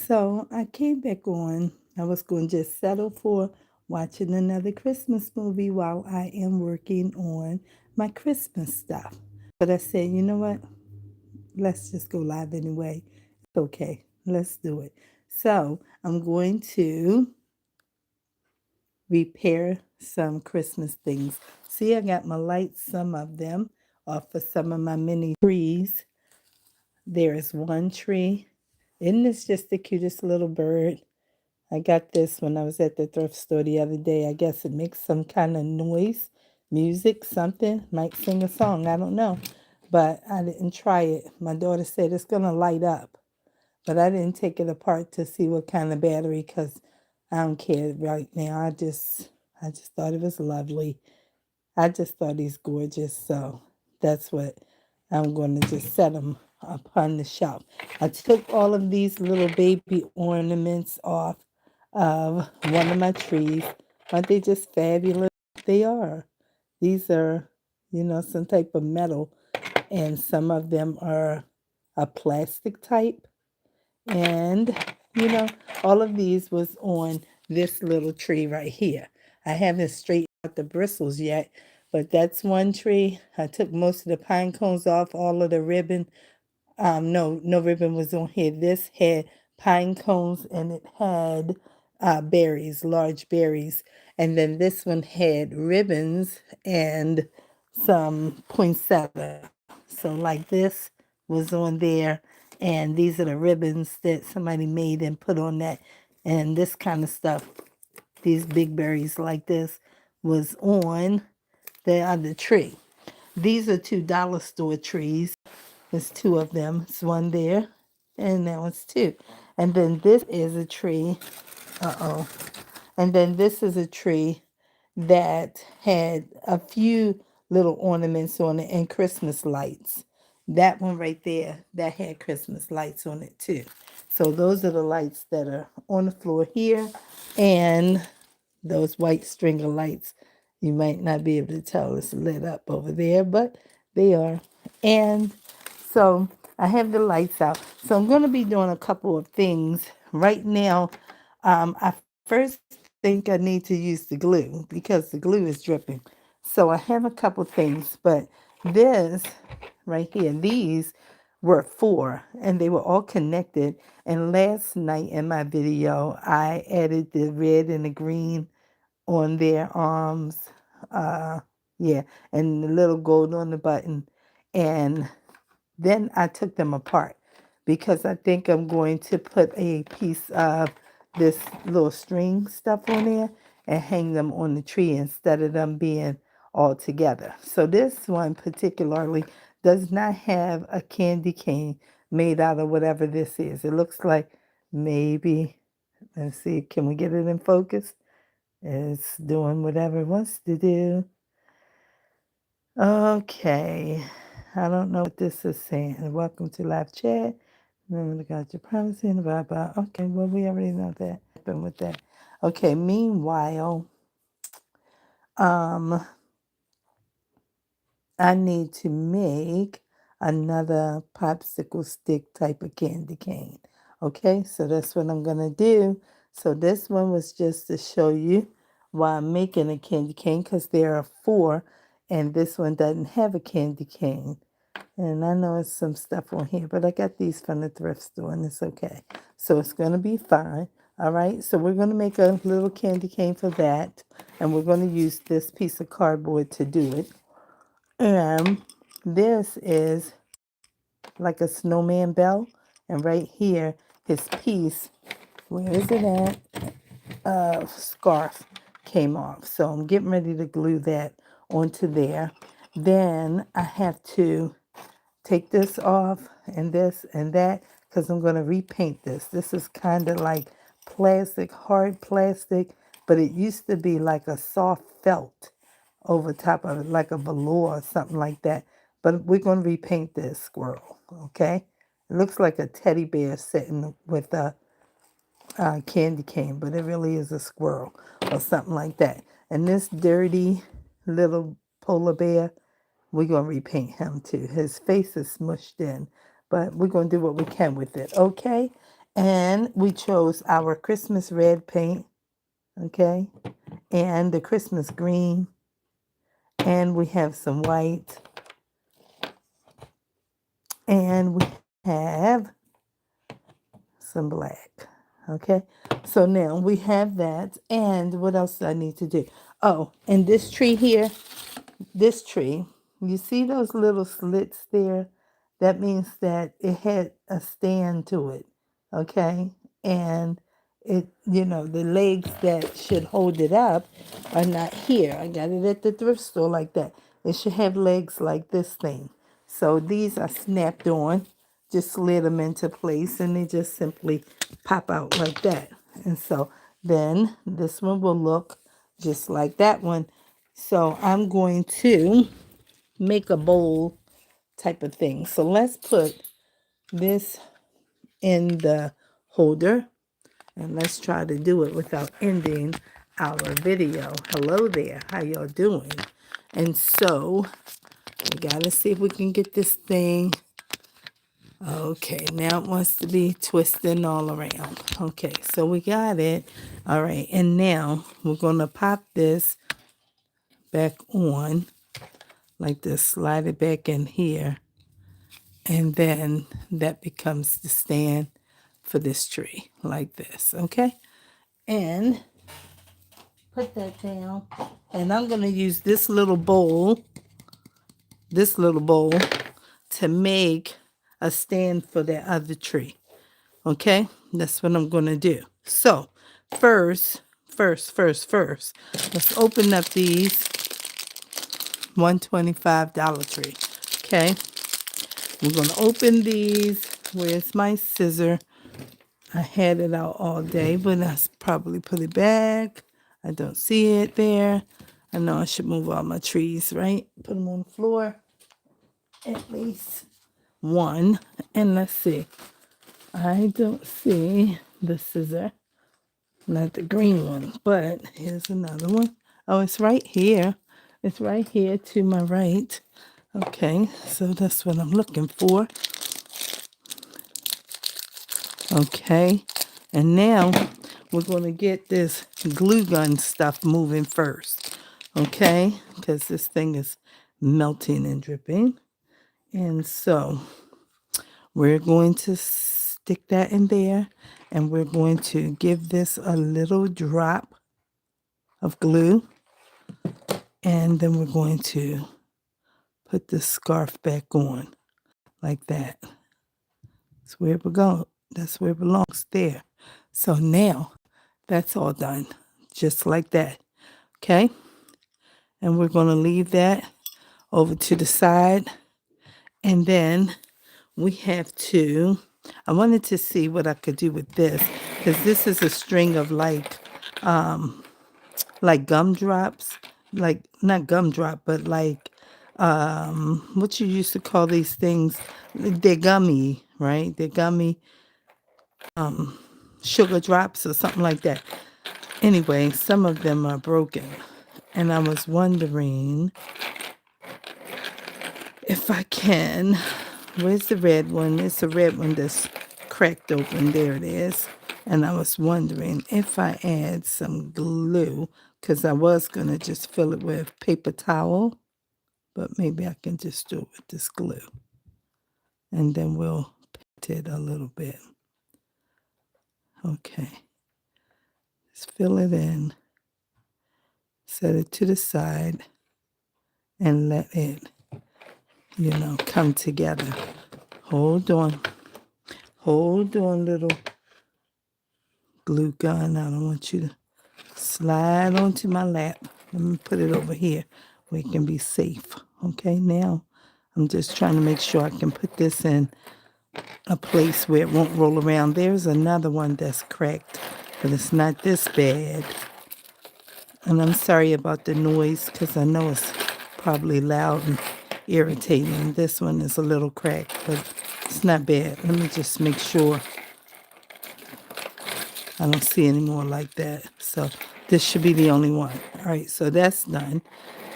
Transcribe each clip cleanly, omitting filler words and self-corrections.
So I came back on. I was going to just settle for watching another Christmas movie while I am working on my Christmas stuff. But I said, you know what? Let's just go live anyway. It's okay. Let's do it. So I'm going to repair some Christmas things. See, I got my lights, some of them, off of some of my mini trees. There is one tree. Isn't this just the cutest little bird? I got this when I was at the thrift store the other day. I guess it makes some kind of noise, music, something. Might sing a song. I don't know. But I didn't try it. My daughter said it's going to light up. But I didn't take it apart to see what kind of battery because I don't care right now. I just thought it was lovely. I just thought he's gorgeous. So that's what I'm going to just set him upon the shelf. I took all of these little baby ornaments off of one of my trees. Aren't they just fabulous? They are. These are, some type of metal, and some of them are a plastic type. And, you know, all of these was on this little tree right here. I haven't straightened out the bristles yet, but that's one tree. I took most of the pine cones off, all of the ribbon. No ribbon was on here. This had pine cones and it had berries, large berries. And then this one had ribbons and some poinsettia. So like this was on there. And these are the ribbons that somebody made and put on that. And this kind of stuff, these big berries like this, was on the other tree. These are $2 store trees. There's two of them. It's one there, and that one's two. And then this is a tree. Uh-oh. And then this is a tree that had a few little ornaments on it and Christmas lights. That one right there, that had Christmas lights on it too. So those are the lights that are on the floor here. And those white stringer lights, you might not be able to tell it's lit up over there, but they are. And so I have the lights out. So I'm going to be doing a couple of things right now. I first think I need to use the glue because the glue is dripping. So I have a couple things, but this right here, these were four and they were all connected. And last night in my video, I added the red and the green on their arms. Uh, yeah, and the little gold on the button. And then I took them apart because I think I'm going to put a piece of this little string stuff on there and hang them on the tree instead of them being all together. So this one particularly does not have a candy cane made out of whatever this is. It looks like maybe, let's see, can we get it in focus? It's doing whatever it wants to do. Okay. I don't know what this is saying. Welcome to live chat. Remember to God your promising, blah blah. Okay, well we already know that happened with that. Okay, meanwhile, um, I need to make another popsicle stick type of candy cane. Okay, so that's what I'm gonna do. So this one was just to show you why I'm making a candy cane because there are four and this one doesn't have a candy cane. And I know it's some stuff on here, but I got these from the thrift store and it's okay. So it's going to be fine. All right. So we're going to make a little candy cane for that. And we're going to use this piece of cardboard to do it. And this is like a snowman bell. And right here, his piece, where is it at? Scarf came off. So I'm getting ready to glue that onto there. Then I have to take this off and this and that because I'm going to repaint this. This is kind of like plastic, hard plastic, but it used to be like a soft felt over top of it, like a velour or something like that. But we're going to repaint this squirrel, okay? It looks like a teddy bear sitting with a candy cane, but it really is a squirrel or something like that. And this dirty little polar bear, we're going to repaint him too. His face is smushed in, but we're going to do what we can with it, okay? And we chose our Christmas red paint, okay, and the Christmas green, and we have some white, and we have some black, okay. So now we have that, and what else do I need to do? Oh, and this tree here, this tree, you see those little slits there? That means that it had a stand to it, okay? And it, the legs that should hold it up are not here. I got it at the thrift store like that. It should have legs like this thing. So these are snapped on, just slid them into place, and they just simply pop out like that. And so then this one will look just like that one. So I'm going to make a bowl type of thing. So let's put this in the holder, and let's try to do it without ending our video. Hello there, how y'all doing? And so we gotta see if we can get this thing. Okay, now it wants to be twisting all around. Okay, so we got it. All right, and now we're gonna pop this back on like this, slide it back in here, and then that becomes the stand for this tree like this, okay? And put that down, and I'm going to use this little bowl to make a stand for that other tree, okay? That's what I'm going to do. So first, let's open up these $125 Dollar Tree, okay? We're going to open these. Where's my scissor? I had it out all day, but I probably put it back. I don't see it there. I know I should move all my trees, right? Put them on the floor. At least one. And let's see. I don't see the scissor. Not the green one, but here's another one. Oh, it's right here. It's right here to my right. Okay, so that's what I'm looking for. Okay, and now we're going to get this glue gun stuff moving first, okay, because this thing is melting and dripping. And so we're going to stick that in there, and we're going to give this a little drop of glue, and then we're going to put the scarf back on like that. That's where we go. That's where it belongs, there. So now that's all done, just like that, okay? And we're going to leave that over to the side. And then we have to, I wanted to see what I could do with this, because this is a string of like gumdrops, like not gumdrop, but like what you used to call these things. They're gummy, right? They're gummy sugar drops or something like that. Anyway, some of them are broken, and I was wondering if I can. Where's the red one? It's a red one that's cracked open. There it is. And I was wondering if I add some glue, because I was going to just fill it with paper towel, but maybe I can just do it with this glue. And then we'll paint it a little bit. Okay. Just fill it in. Set it to the side and let it, come together. Hold on. Hold on, little glue gun. I don't want you to slide onto my lap. Let me put it over here where it can be safe. Okay, now I'm just trying to make sure I can put this in a place where it won't roll around. There's another one that's cracked, but it's not this bad. And I'm sorry about the noise, because I know it's probably loud and irritating. This one is a little cracked, but it's not bad. Let me just make sure I don't see any more like that. So this should be the only one. All right, so that's done.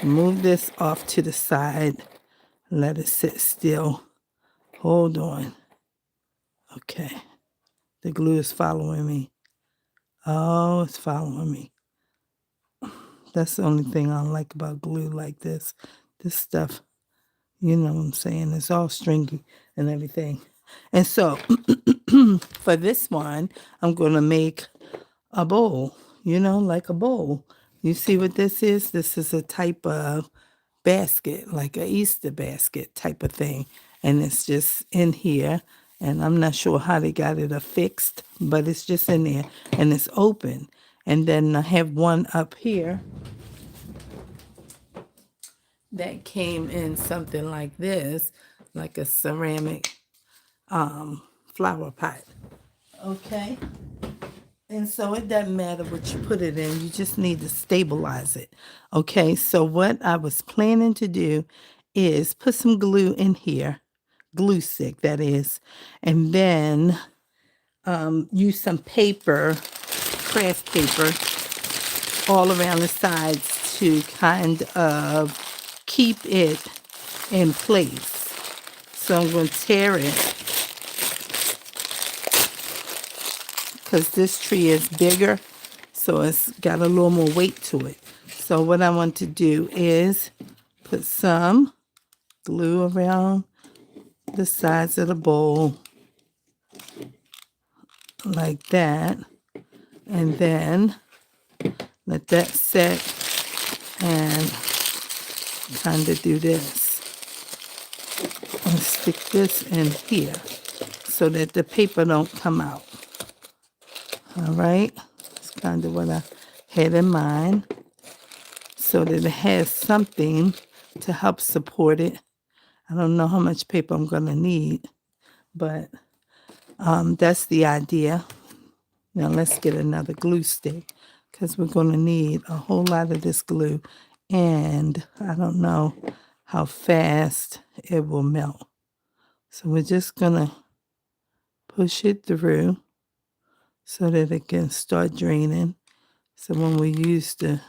Move this off to the side. Let it sit still. Hold on. Okay. The glue is following me. Oh, it's following me. That's the only thing I don't like about glue like this. This stuff, you know what I'm saying? It's all stringy and everything. And so for this one, I'm going to make a bowl, like a bowl. You see what this is? This is a type of basket, like a Easter basket type of thing. And it's just in here. And I'm not sure how they got it affixed, but it's just in there and it's open. And then I have one up here that came in something like this, like a ceramic flower pot. Okay. And so it doesn't matter what you put it in, you just need to stabilize it. Okay, so what I was planning to do is put some glue in here, glue stick that is, and then use some paper, craft paper, all around the sides to kind of keep it in place. So I'm going to tear it because this tree is bigger, so it's got a little more weight to it. So what I want to do is put some glue around the sides of the bowl like that, and then let that set and kind of do this and stick this in here so that the paper don't come out. All right, that's kind of what I had in mind, so that it has something to help support it. I don't know how much paper I'm going to need, but that's the idea. Now let's get another glue stick because we're going to need a whole lot of this glue, and I don't know how fast it will melt. So we're just going to push it through so that it can start draining. So when we use the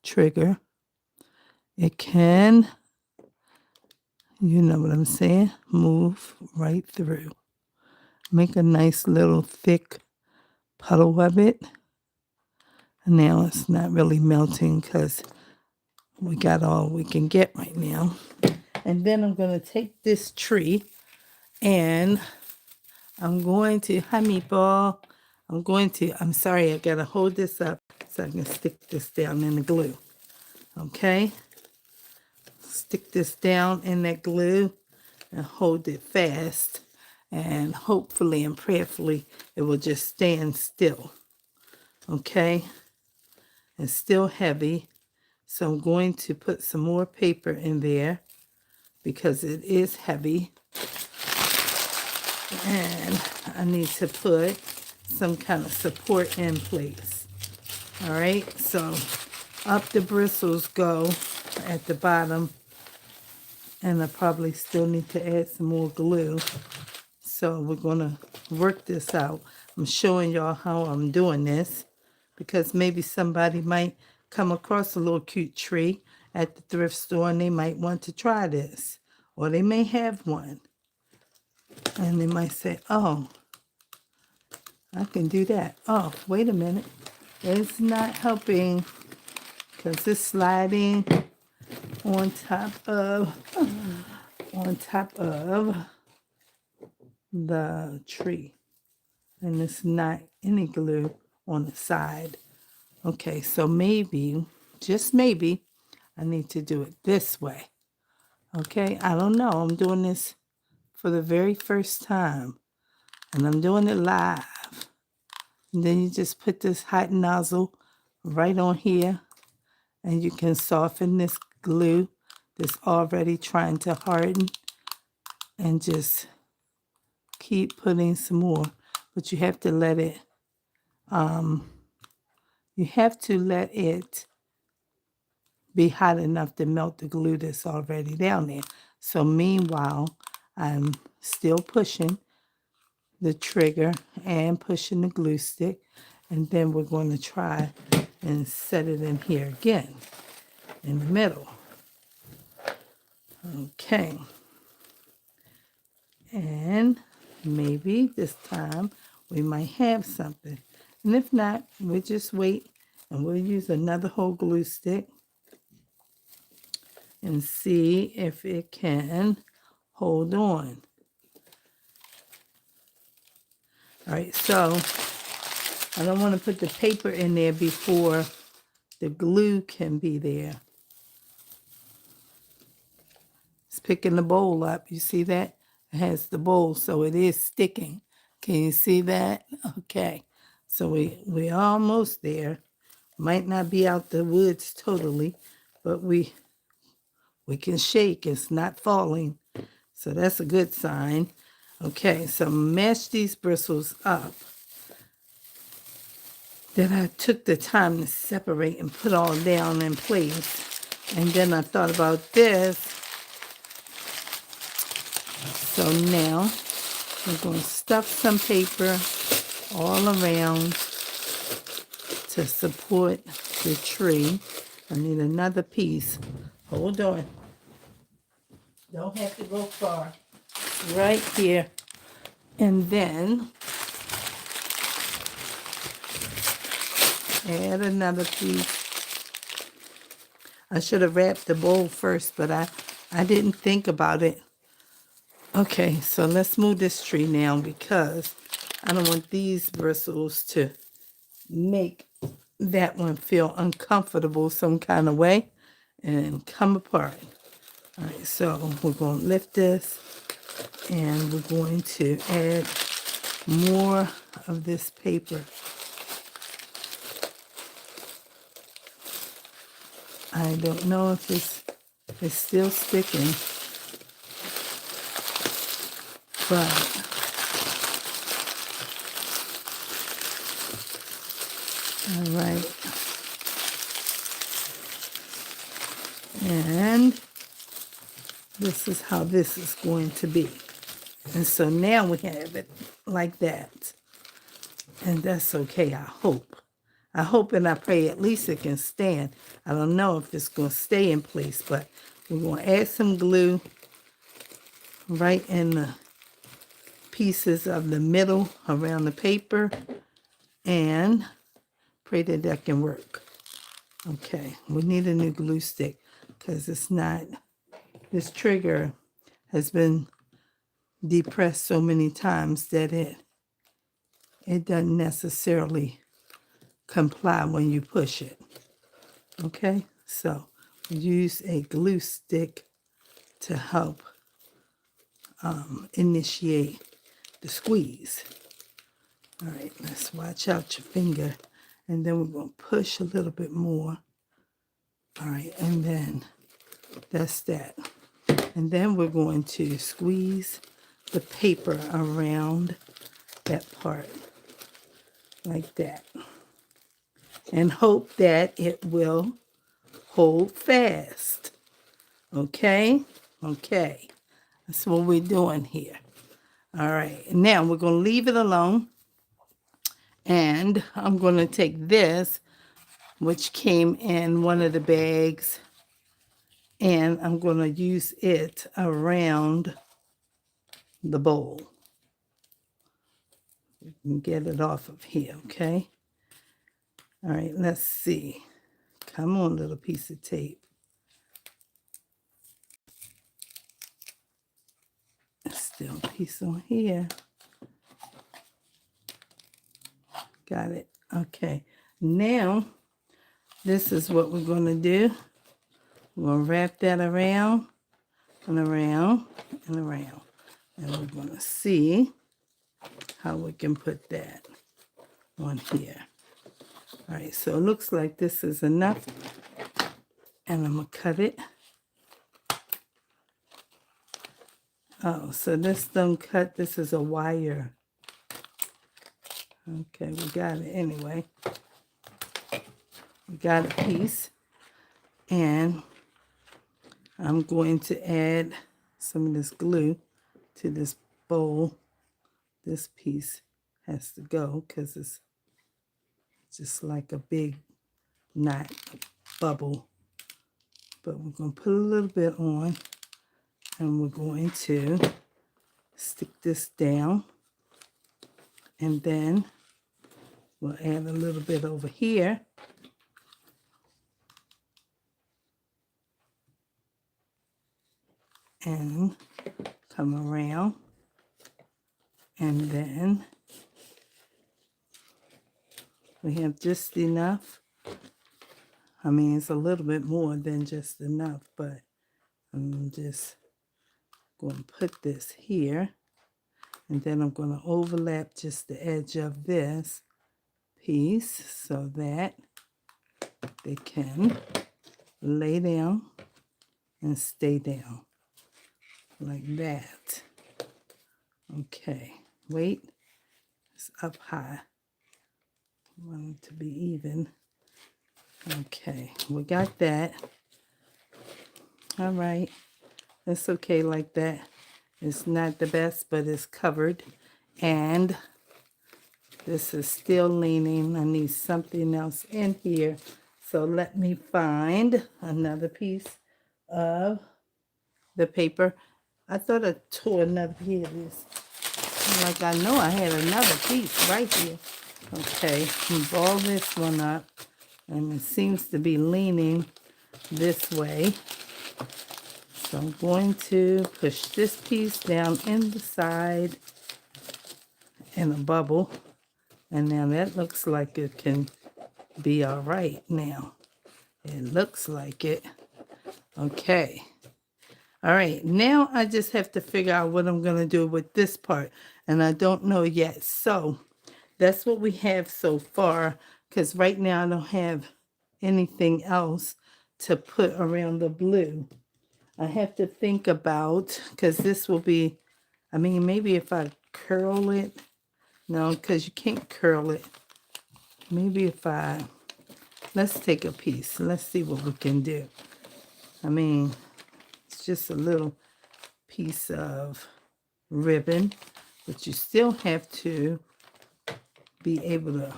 trigger, it can, you know what I'm saying, move right through. Make a nice little thick puddle of it. And now it's not really melting because we got all we can get right now. And then I'm going to take this tree and I'm going to, hi Meatball, I'm sorry, I got to hold this up so I can stick this down in the glue. Okay? Stick this down in that glue and hold it fast. And hopefully and prayerfully it will just stand still. Okay? It's still heavy. So I'm going to put some more paper in there because it is heavy. And I need to put some kind of support in place. All right, so up the bristles go at the bottom. And I probably still need to add some more glue. So we're going to work this out. I'm showing y'all how I'm doing this because maybe somebody might come across a little cute tree at the thrift store and they might want to try this. Or they may have one. And they might say, oh, I can do that. Oh, wait a minute. It's not helping because it's sliding on top of the tree. And it's not any glue on the side. Okay, so maybe, just maybe, I need to do it this way. Okay, I don't know. I'm doing this for the very first time. And I'm doing it live. And then you just put this hot nozzle right on here. And you can soften this glue that's already trying to harden. And just keep putting some more. But you have to let it, be hot enough to melt the glue that's already down there. So meanwhile, I'm still pushing the trigger and pushing the glue stick. And then we're going to try and set it in here again in the middle. Okay. And maybe this time we might have something. And if not, we'll just wait and we'll use another whole glue stick and see if it can hold on. All right, so I don't want to put the paper in there before the glue can be there. It's picking the bowl up. You see that? It has the bowl, so it is sticking. Can you see that? Okay. So we're almost there. Might not be out the woods totally, but we can shake. It's not falling. So that's a good sign. Okay, so mash these bristles up. Then I took the time to separate and put all down in place. And then I thought about this. So now we're going to stuff some paper all around to support the tree. I need another piece. Hold on. Don't have to go far. Right here. And then add another piece. I should have wrapped the bowl first, but I didn't think about it. Okay, so let's move this tree now because I don't want these bristles to make that one feel uncomfortable some kind of way and come apart. All right, so we're going to lift this and we're going to add more of this paper. I don't know if it's still sticking, but all right. And this is how this is going to be. And so now we have it like that. And that's okay, I hope. I hope and I pray at least it can stand. I don't know if it's going to stay in place, but we're going to add some glue right in the pieces of the middle around the paper and pray that that can work. Okay, we need a new glue stick because it's not, this trigger has been depressed so many times that it doesn't necessarily comply when you push it. Okay, so use a glue stick to help initiate the squeeze. All right, let's watch out your finger. And then we're going to push a little bit more. All right, and then that's that. And then we're going to squeeze the paper around that part like that. And hope that it will hold fast. Okay? Okay. That's what we're doing here. All right. Now we're going to leave it alone. And I'm going to take this, which came in one of the bags, and I'm going to use it around the bowl. You can get it off of here, okay? All right, let's see. Come on, little piece of tape. Still a piece on here. Got it. Okay. Now, this is what we're going to do. We're going to wrap that around and around and around. And we're going to see how we can put that on here. All right, so it looks like this is enough. And I'm going to cut it. Oh, so this don't cut. This is a wire. Okay, we got it anyway. We got a piece. And I'm going to add some of this glue to this bowl. This piece has to go because it's just like a big knot bubble. But we're going to put a little bit on and we're going to stick this down And then we'll add a little bit over here. And come around. And then we have just enough. I mean, it's a little bit more than just enough, but I'm just going to put this here. And then I'm going to overlap just the edge of this piece so that they can lay down and stay down like that. Okay, wait, it's up high. I want it to be even. Okay, we got that. All right, it's okay like that. It's not the best, but it's covered. And this is still leaning. I need something else in here. So let me find another piece of the paper. I thought I tore another piece of this. Like I know I had another piece right here. Okay, ball this one up. And it seems to be leaning this way. So I'm going to push this piece down in the side in a bubble. And now that looks like it can be all right now. It looks like it. Okay. All right. Now I just have to figure out what I'm going to do with this part. And I don't know yet. So that's what we have so far. Because right now I don't have anything else to put around the blue. I have to think about, because this will be, I mean, maybe if I curl it. No, because you can't curl it. Maybe if let's take a piece. Let's see what we can do. I mean, it's just a little piece of ribbon, but you still have to be able to,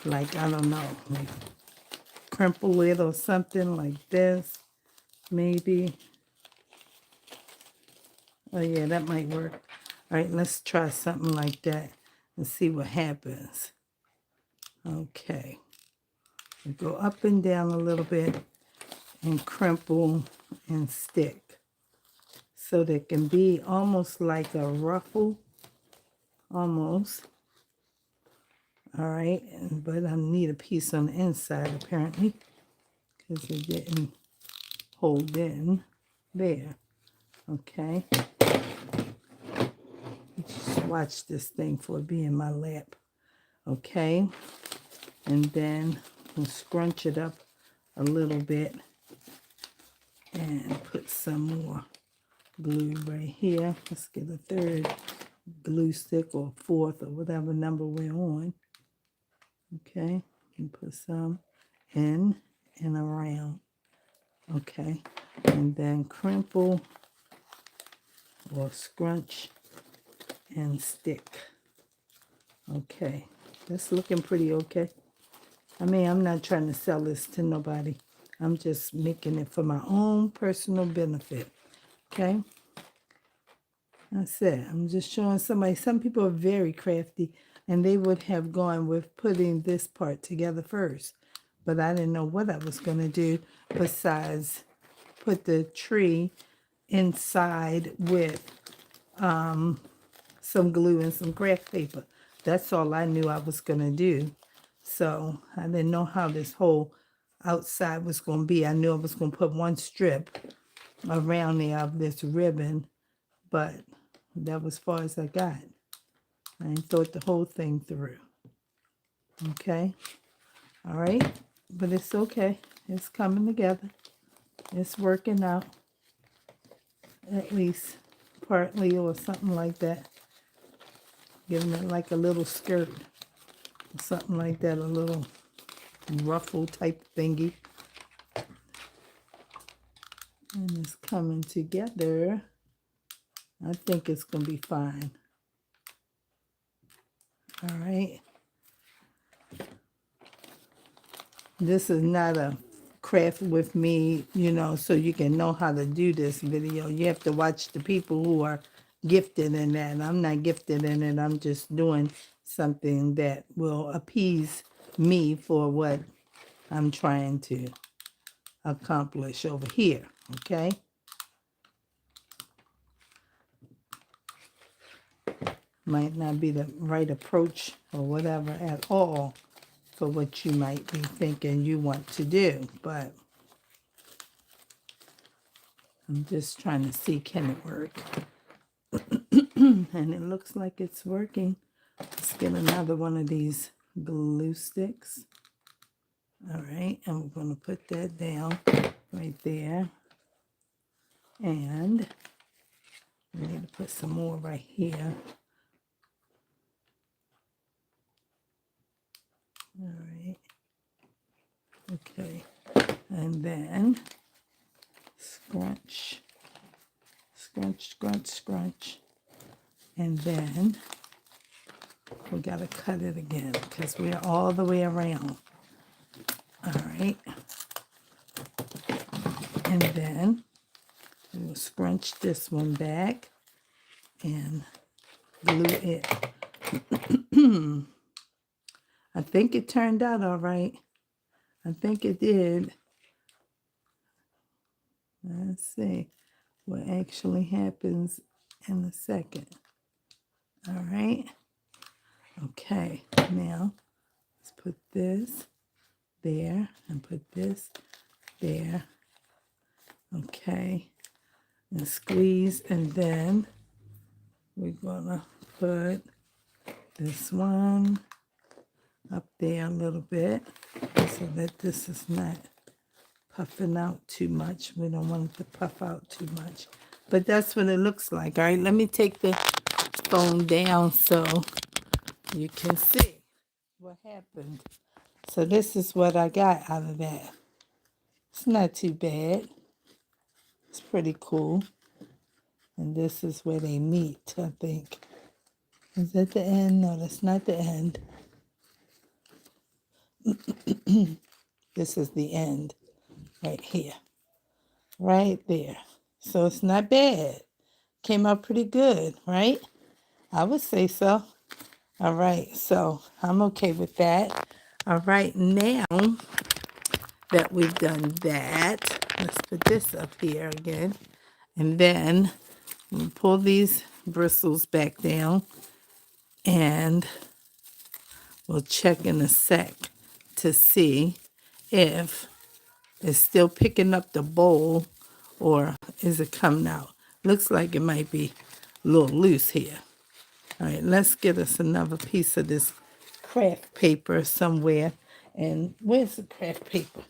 like, I don't know, like crimple it or something like this, maybe. Oh yeah, that might work. All right, let's try something like that and see what happens. Okay. Go up and down a little bit and crimple and stick. So they can be almost like a ruffle, almost. All right, but I need a piece on the inside apparently because it didn't hold in there. Okay. Just watch this thing for it be in my lap. Okay, and then we'll scrunch it up a little bit and put some more glue right here. Let's get a third glue stick or fourth or whatever number we're on. Okay, and put some in and around. Okay, and then crimple or scrunch and stick. Okay, that's looking pretty okay. I mean, I'm not trying to sell this to nobody. I'm just making it for my own personal benefit. Okay? That's it. I'm just showing somebody. Some people are very crafty, and they would have gone with putting this part together first. But I didn't know what I was going to do besides put the tree inside with some glue and some craft paper. That's all I knew I was going to do. So I didn't know how this whole outside was going to be. I knew I was going to put one strip around there of this ribbon, but that was as far as I got. I ain't thought the whole thing through. Okay? All right? But it's okay. It's coming together. It's working out. At least partly or something like that. Giving it like a little skirt. Something like that. A little ruffle type thingy. And it's coming together. I think it's going to be fine. All right. This is not a craft with me, you know, so you can know how to do this video. You have to watch the people who are gifted in that. I'm not gifted in it. I'm just doing something that will appease me for what I'm trying to accomplish over here, okay? Might not be the right approach or whatever at all for what you might be thinking you want to do, but I'm just trying to see, can it work? And it looks like it's working. Let's get another one of these glue sticks. All right, and we're going to put that down right there. And we need to put some more right here. All right. Okay. And then scrunch, scrunch, scrunch, scrunch. And then we got to cut it again because we're all the way around. All right. And then we'll scrunch this one back and glue it. I think it turned out all right. I think it did. Let's see what actually happens in a second. All right. Okay. Now, let's put this there and put this there. Okay. And squeeze. And then we're going to put this one up there a little bit so that this is not puffing out too much. We don't want it to puff out too much. But that's what it looks like. All right, let me take the phone down so you can see what happened. So this is what I got out of that. It's not too bad. It's pretty cool. And this is where they meet, I think. Is that the end? No, that's not the end. This is the end right here. Right there. So it's not bad. Came out pretty good, right? I would say so. All right, so I'm okay with that. All right, now that we've done that, let's put this up here again. And then we'll pull these bristles back down and we'll check in a sec to see if it's still picking up the bowl or is it coming out. Looks like it might be a little loose here. All right, let's get us another piece of this craft paper somewhere. And where's the craft paper?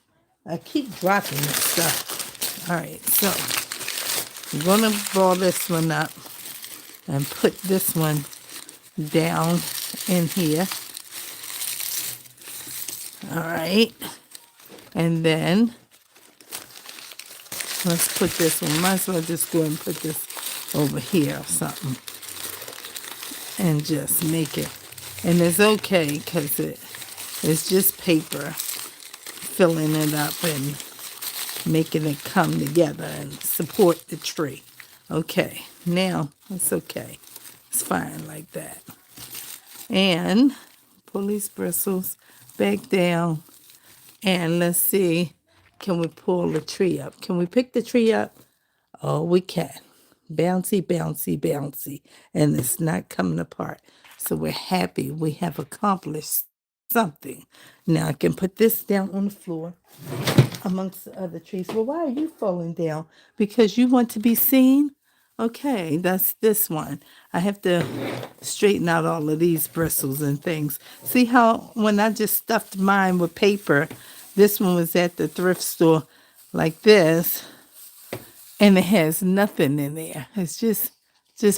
I keep dropping this stuff. All right, so I'm going to ball this one up and put this one down in here. All right, and then let's put this one. Might as well just go and put this over here or something and just make it. And it's okay because it's just paper, filling it up and making it come together and support the tree. Okay, now it's okay. It's fine like that. And pull these bristles back down and let's see, can we pull the tree up? Can we pick the tree up? Oh, we can. Bouncy, bouncy, bouncy. And it's not coming apart. So we're happy we have accomplished something. Now I can put this down on the floor amongst the other trees. Well, why are you falling down? Because you want to be seen? Okay, that's this one. I have to straighten out all of these bristles and things. See how when I just stuffed mine with paper, this one was at the thrift store like this, and it has nothing in there. It's just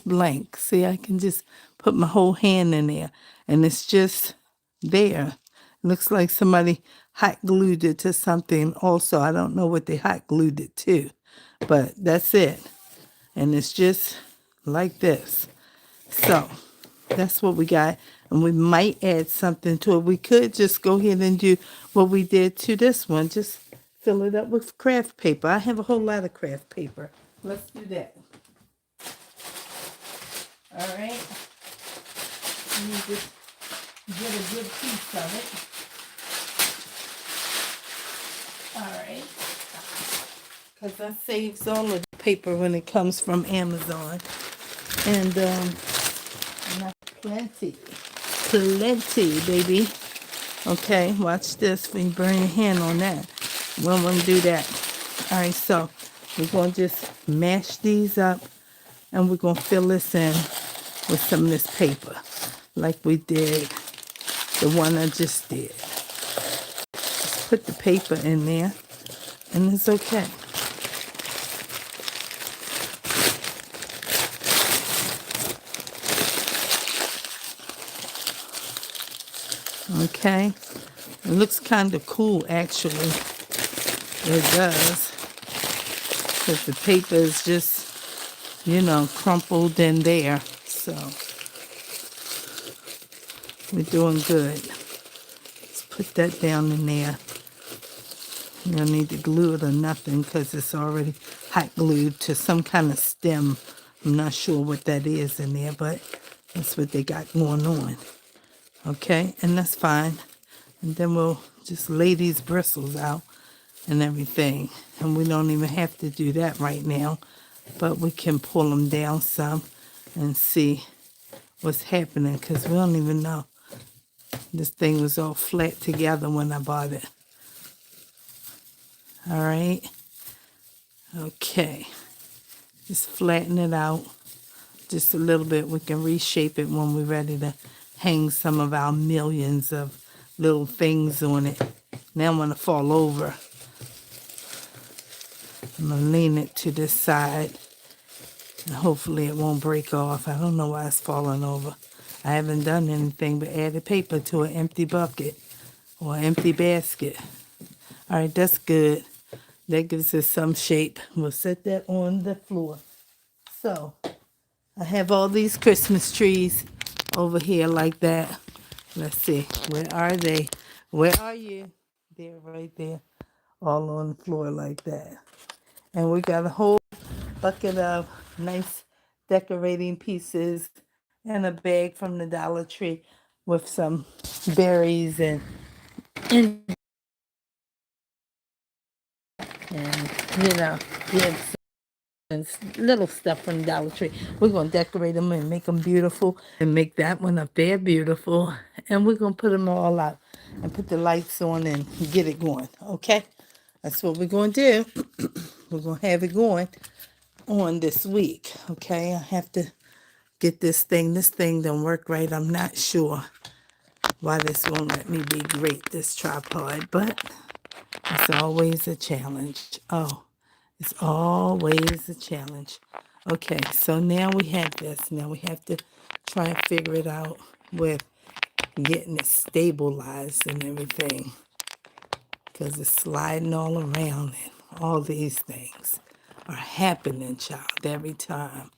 blank. See, I can just put my whole hand in there, and it's just there. Looks like somebody hot glued it to something also. I don't know what they hot glued it to, but that's it. And it's just like this. So that's what we got. And we might add something to it. We could just go ahead and do what we did to this one. Just fill it up with craft paper. I have a whole lot of craft paper. Let's do that. All right. Let me just get a good piece of it. All right. Because that saves all of the paper when it comes from Amazon. And not plenty. Plenty, baby. Okay, watch this. When you burn your hand on that. We don't want to do that. All right, so we're going to just mash these up. And we're going to fill this in with some of this paper. Like we did the one I just did. Just put the paper in there. And it's okay. Okay. It looks kind of cool, actually. It does. Because the paper is just, crumpled in there. So, we're doing good. Let's put that down in there. You don't need to glue it or nothing because it's already hot glued to some kind of stem. I'm not sure what that is in there, but that's what they got going on. Okay, and that's fine. And then we'll just lay these bristles out and everything. And we don't even have to do that right now, but we can pull them down some and see what's happening because we don't even know. This thing was all flat together when I bought it. All right. Okay. Just flatten it out just a little bit. We can reshape it when we're ready to hang some of our millions of little things on it. Now I'm going to fall over. I'm going to lean it to this side. And hopefully it won't break off. I don't know why it's falling over. I haven't done anything but added paper to an empty bucket or empty basket. All right, that's good. That gives us some shape. We'll set that on the floor. So, I have all these Christmas trees over here like that. Let's see. Where are they? Where are you? They're right there. All on the floor like that. And we got a whole bucket of nice decorating pieces and a bag from the Dollar Tree with some berries and yeah, and little stuff from the Dollar Tree. We're going to decorate them and make them beautiful and make that one up there beautiful. And we're going to put them all out and put the lights on and get it going. Okay? That's what we're going to do. We're going to have it going on this week. Okay? I have to get this thing. This thing don't work right. I'm not sure why this won't let me be great, this tripod. But it's always a challenge. Oh. It's always a challenge. Okay, so now we have this. Now we have to try and figure it out with getting it stabilized and everything. Because it's sliding all around and all these things are happening, child, every time.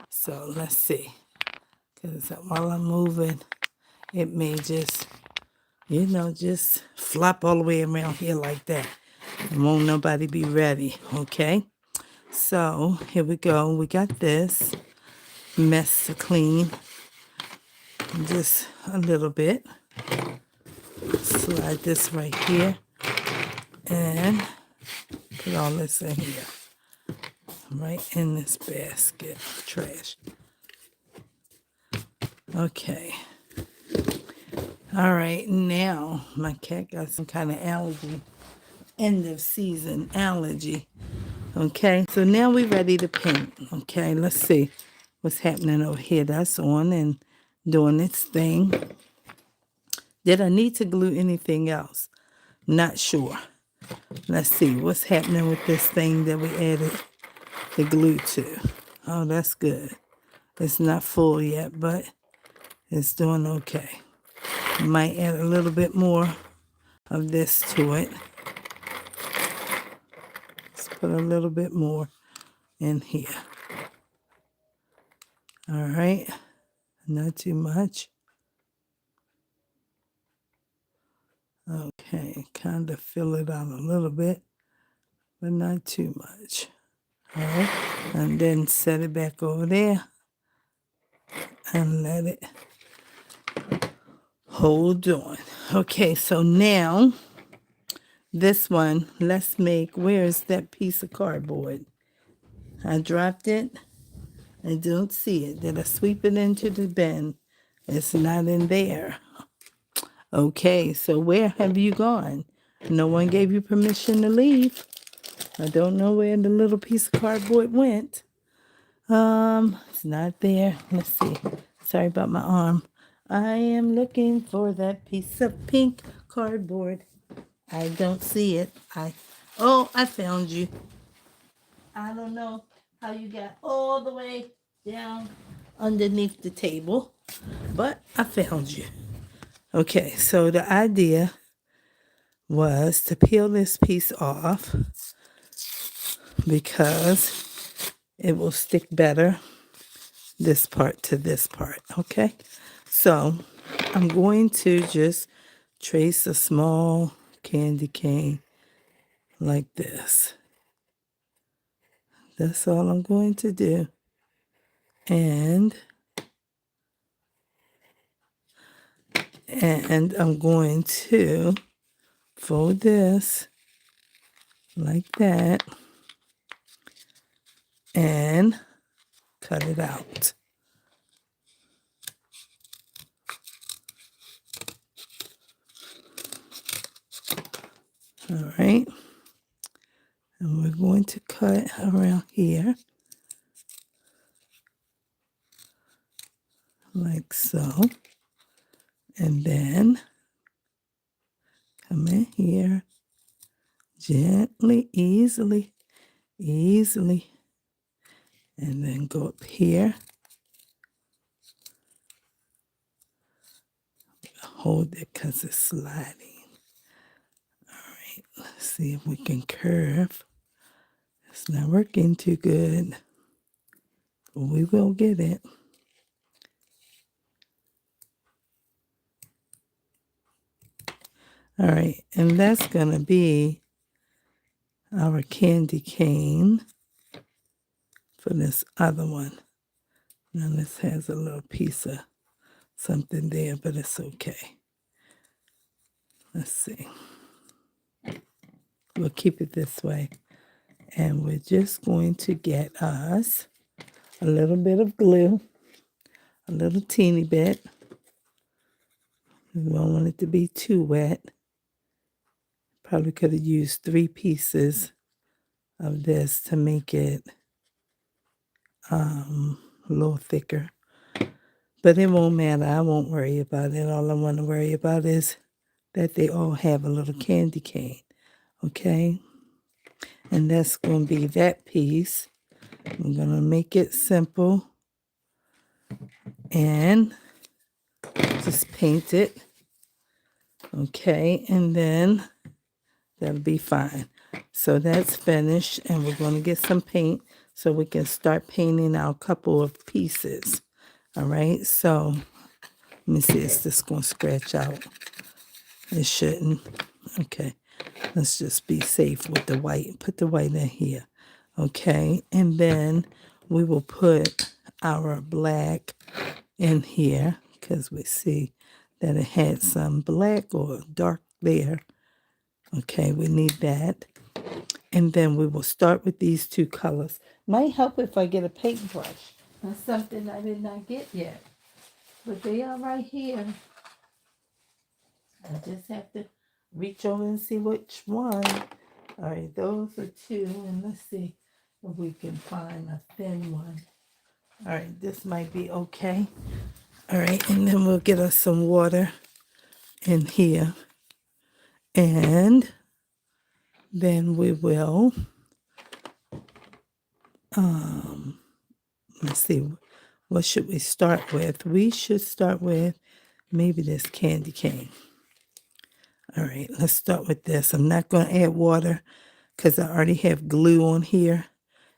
So let's see. Because while I'm moving, it may just, just flop all the way around here like that. And won't nobody be ready, okay? So here we go. We got this mess to clean. Just a little bit. Slide this right here. And put all this in here. Right in this basket of trash. Okay. All right. Now my cat got some kind of allergy. End of season allergy. Okay, so now we're ready to paint. Okay, let's see what's happening over here. That's on and doing its thing. Did I need to glue anything else? Not sure. Let's see what's happening with this thing that we added the glue to. Oh, that's good. It's not full yet, but it's doing okay. Might add a little bit more of this to it. Let's put a little bit more in here. All right, not too much. Okay, kind of fill it out a little bit, but not too much. All right, and then set it back over there. and let it hold on. Okay, so now this one, let's make, where's that piece of cardboard? I dropped it. I don't see it. Did I sweep it into the bin? It's not in there. Okay, so where have you gone? No one gave you permission to leave. I don't know where the little piece of cardboard went. It's not there. Let's see. Sorry about my arm. I am looking for that piece of pink cardboard. I don't see it. I found you. I don't know how you got all the way down underneath the table, but I found you. Okay, so the idea was to peel this piece off because it will stick better, this part to this part, okay? So I'm going to just trace a small candy cane like this. That's all I'm going to do. And I'm going to fold this like that and cut it out. All right. And we're going to cut around here like so. And then come in here gently, easily, and then go up here. Hold it because it's sliding. All right, let's see if we can curve. It's not working too good, but we will get it. All right, and that's going to be our candy cane for this other one. Now this has a little piece of something there, but it's okay. Let's see. We'll keep it this way. And we're just going to get us a little bit of glue, a little teeny bit. We don't want it to be too wet. Probably could have used 3 pieces of this to make it a little thicker. But it won't matter. I won't worry about it. All I want to worry about is that they all have a little candy cane. Okay? And that's going to be that piece. I'm going to make it simple and just paint it. Okay, and then that'll be fine. So that's finished, and we're going to get some paint so we can start painting our couple of pieces. All right, so let me see, is this going to scratch out? It shouldn't. Okay, let's just be safe with the white. Put the white in here. Okay, and then we will put our black in here because we see that it had some black or dark there. Okay, we need that. And then we will start with these 2 colors. Might help if I get a paintbrush. That's something I did not get yet. But they are right here. I just have to reach over and see which one. All right, those are 2. And let's see if we can find a thin one. All right, this might be okay. All right, and then we'll get us some water in here. And then we will, let's see, what should we start with? We should start with maybe this candy cane. All right, let's start with this. I'm not going to add water because I already have glue on here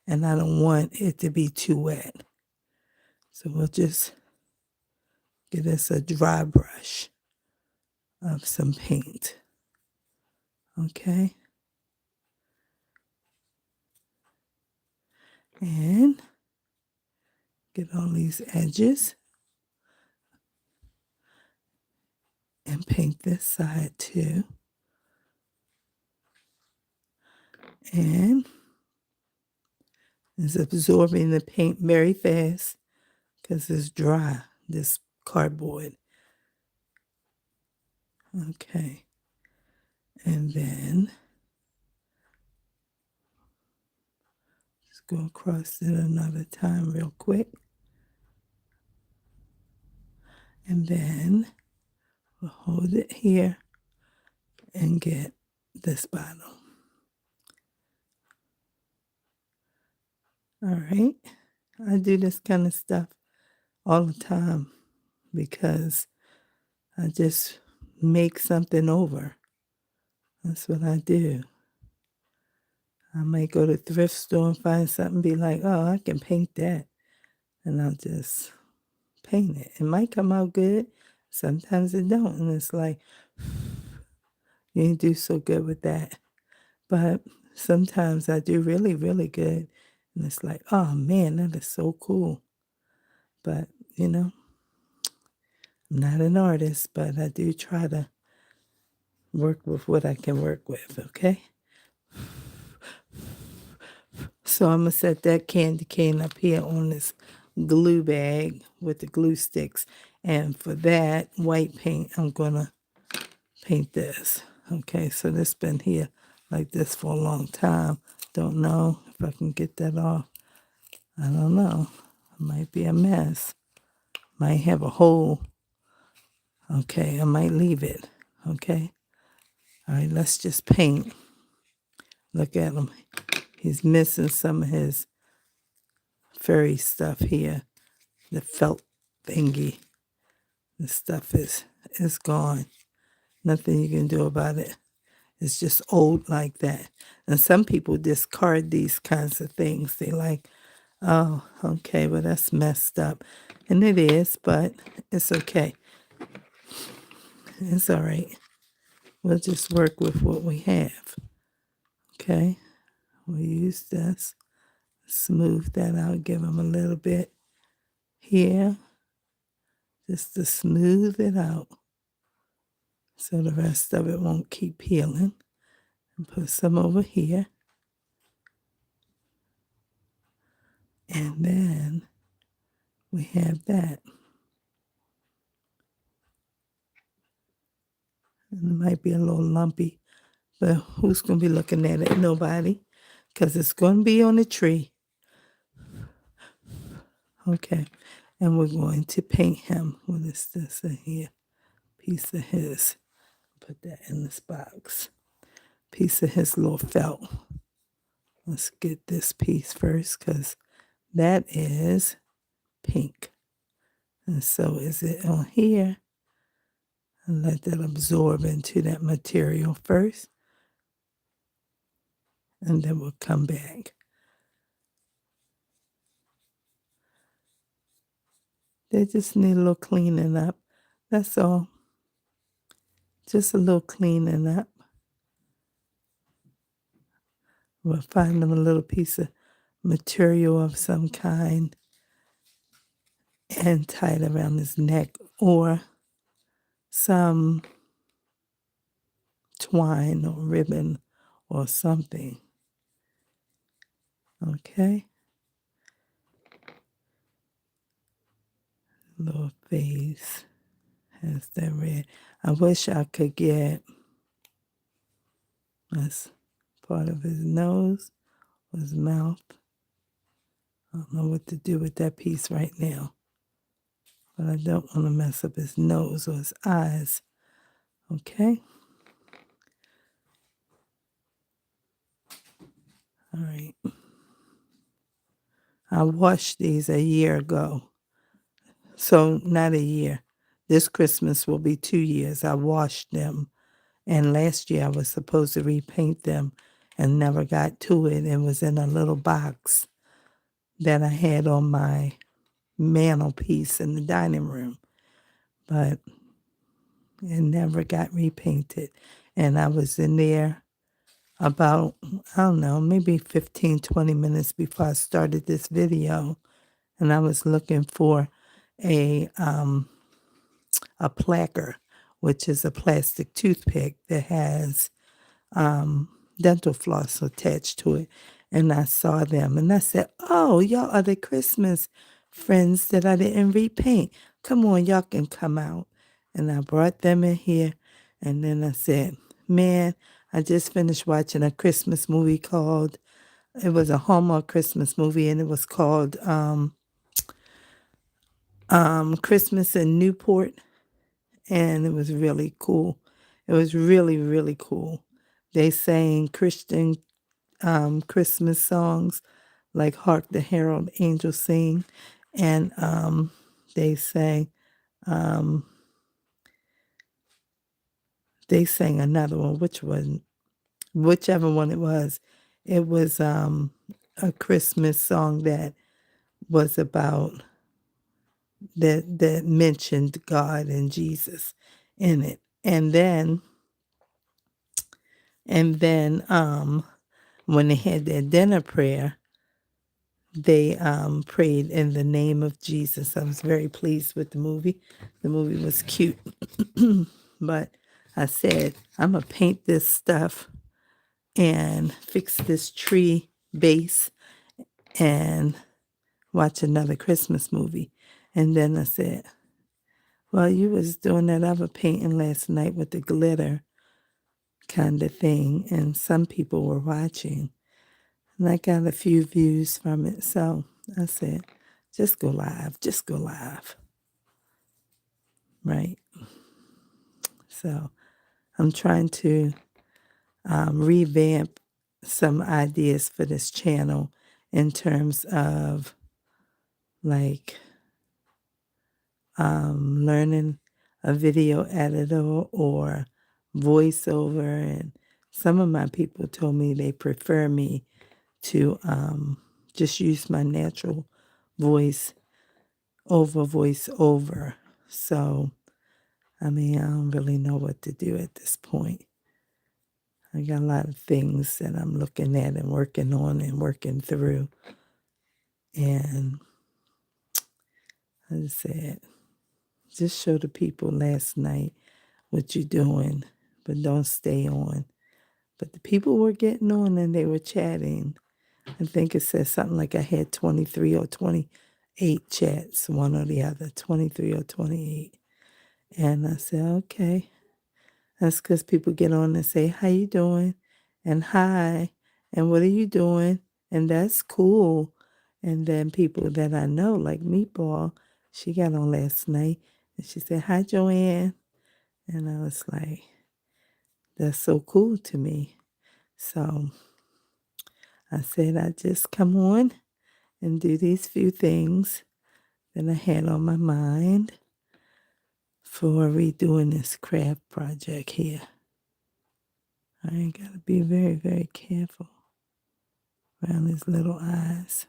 and I don't want it to be too wet. So we'll just get us a dry brush of some paint. Okay. And get all these edges. and paint this side too. And it's absorbing the paint very fast because it's dry, this cardboard. Okay. And then just go across it another time real quick. And then we'll hold it here and get this bottle. All right. I do this kind of stuff all the time because I just make something over. That's what I do. I might go to thrift store and find something, be like, oh, I can paint that. And I'll just paint it. It might come out good. Sometimes it don't. And it's like, you didn't do so good with that. But sometimes I do really, really good. And it's like, oh man, that is so cool. But, I'm not an artist, but I do try to work with what I can work with, okay? So I'm going to set that candy cane up here on this glue bag with the glue sticks. And for that white paint, I'm going to paint this. Okay, so this been here like this for a long time. Don't know if I can get that off. I don't know. It might be a mess. Might have a hole. Okay, I might leave it. Okay. All right, let's just paint. Look at him. He's missing some of his furry stuff here. The felt thingy. The stuff is gone. Nothing you can do about it. It's just old like that. And some people discard these kinds of things. They like, oh, okay, well, that's messed up. And it is, but it's okay. It's all right. We'll just work with what we have. Okay? We'll use this. Smooth that out. Give them a little bit here. Just to smooth it out. So the rest of it won't keep peeling. And put some over here. And then we have that. And it might be a little lumpy, but who's going to be looking at it? Nobody, because it's going to be on the tree. Okay, and we're going to paint him. What is this in here? Piece of his. Put that in this box. Piece of his little felt. Let's get this piece first, because that is pink. And so is it on here. And let that absorb into that material first. And then we'll come back. They just need a little cleaning up. That's all. Just a little cleaning up. We'll find them a little piece of material of some kind and tie it around his neck, or some twine or ribbon or something. Okay? Little face has that red. I wish I could get, that's part of his nose or his mouth. I don't know what to do with that piece right now. But I don't want to mess up his nose or his eyes. Okay? All right. I washed these a year ago. So not a year. This Christmas will be 2 years. I washed them. And last year I was supposed to repaint them and never got to it. It was in a little box that I had on my mantelpiece in the dining room. But it never got repainted. And I was in there about, I don't know, maybe 15, 20 minutes before I started this video. And I was looking for a placard which is a plastic toothpick that has dental floss attached to it. And I saw them and I said, "Oh, y'all are the Christmas friends that I didn't repaint. Come on, y'all can come out." And I brought them in here. And then I said, "Man, I just finished watching a Christmas movie called, it was a Hallmark Christmas movie, and it was called Christmas in Newport." And it was really cool. It was really, really cool. They sang Christian Christmas songs like "Hark the Herald Angels Sing," and they sang um, they sang another one, whichever one it was. It was a Christmas song that was about that mentioned God and Jesus in it, and then when they had their dinner prayer, they prayed in the name of Jesus. I was very pleased with the movie. The movie was cute. But I said, I'm going to paint this stuff and fix this tree base and watch another Christmas movie. And then I said, well, you was doing that other painting last night with the glitter kind of thing, and some people were watching. And I got a few views from it. So I said, just go live. Just go live. Right? So I'm trying to revamp some ideas for this channel in terms of like learning a video editor or voiceover. And some of my people told me they prefer me to just use my natural voice over voiceover. So, I mean, I don't really know what to do at this point. I got a lot of things that I'm looking at and working on and working through. And I said, just show the people last night what you're doing, but don't stay on. But the people were getting on and they were chatting. I think it said something like I had 23 or 28 chats, one or the other, 23 or 28. And I said, okay. That's because people get on and say, how you doing? And hi. And what are you doing? And that's cool. And then people that I know, like Meatball, she got on last night and she said, hi, Joanne. And I was like, that's so cool to me. So I said, I just come on and do these few things that I had on my mind for redoing this craft project here. I got to be very, very careful around his little eyes.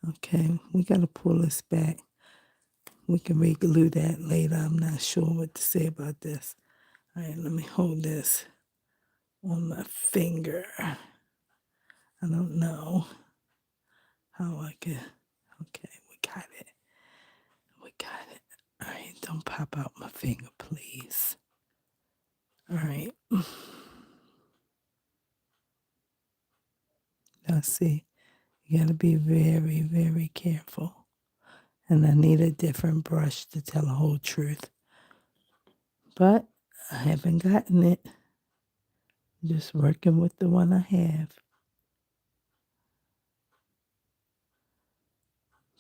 Okay, we got to pull this back. We can reglue that later. I'm not sure what to say about this. All right, let me hold this on my finger. I don't know how I can. Okay, we got it. We got it. All right, don't pop out my finger, please. All right. Now, see, you got to be very, very careful. And I need a different brush to tell the whole truth. But I haven't gotten it. Just working with the one I have.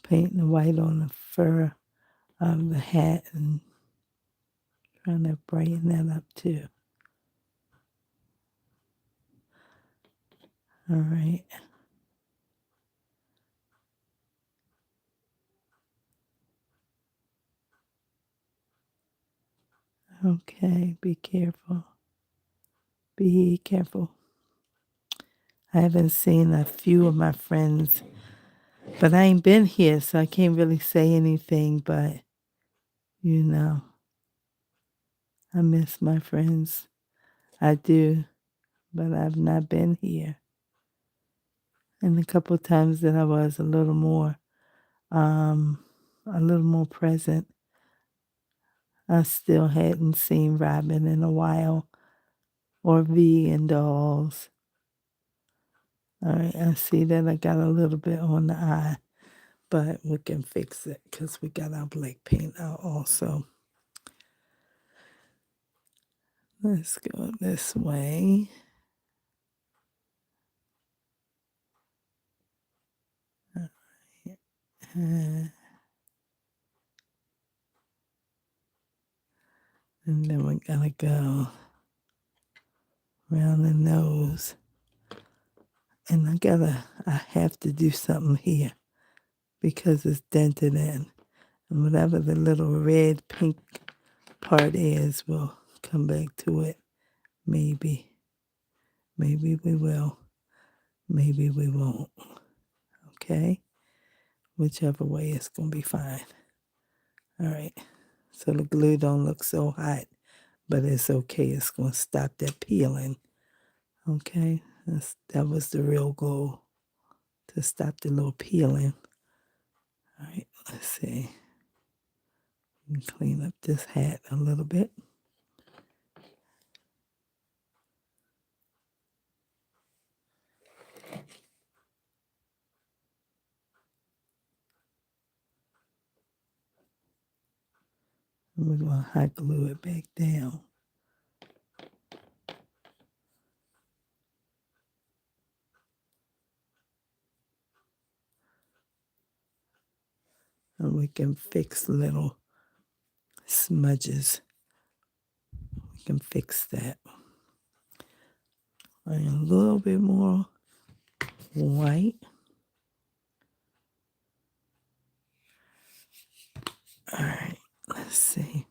Painting the white on the fur of the hat and trying to brighten that up too. All right. Okay, be careful. Be careful. I haven't seen a few of my friends, but I ain't been here, so I can't really say anything, but you know, I miss my friends. I do, but I've not been here. And a couple times that I was a little more present, I still hadn't seen Robin in a while, or V and dolls. All right, I see that I got a little bit on the eye, but we can fix it because we got our black paint out also. Let's go this way. And then we gotta go around the nose. And I have to do something here because it's dented in. And whatever the little red pink part is, we'll come back to it. Maybe. Maybe we will. Maybe we won't. Okay? Whichever way, it's going to be fine. All right. So the glue don't look so hot, but it's okay. It's going to stop that peeling. Okay? That was the real goal, to stop the little peeling. All right. Let's see. Clean up this hat a little bit. And we're going to hot glue it back down. And we can fix little smudges. We can fix that. And a little bit more white. All right, let's see.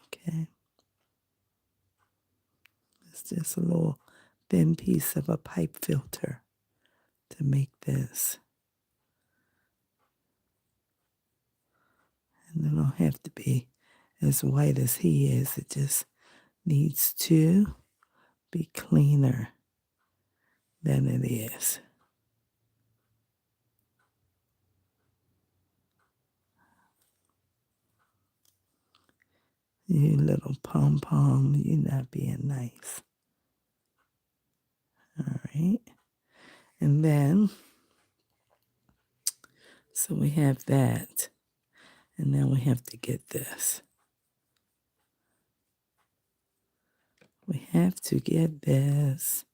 Okay. It's just a little thin piece of a pipe filter to make this. And it don't have to be as white as he is. It just needs to be cleaner than it is. You little pom-pom, you not being nice. All right. And then, so we have that. And then we have to get this. We have to get this.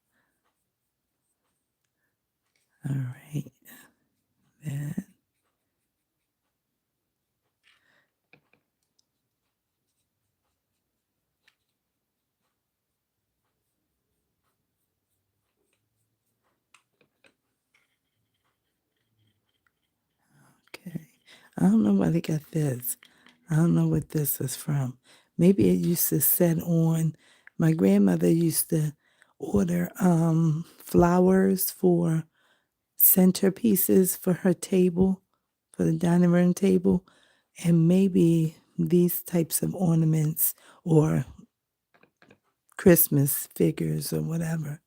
All right. Then. Okay. I don't know why they got this. I don't know what this is from. Maybe it used to set on. My grandmother used to order flowers for centerpieces for her table, for the dining room table. And maybe these types of ornaments or Christmas figures or whatever,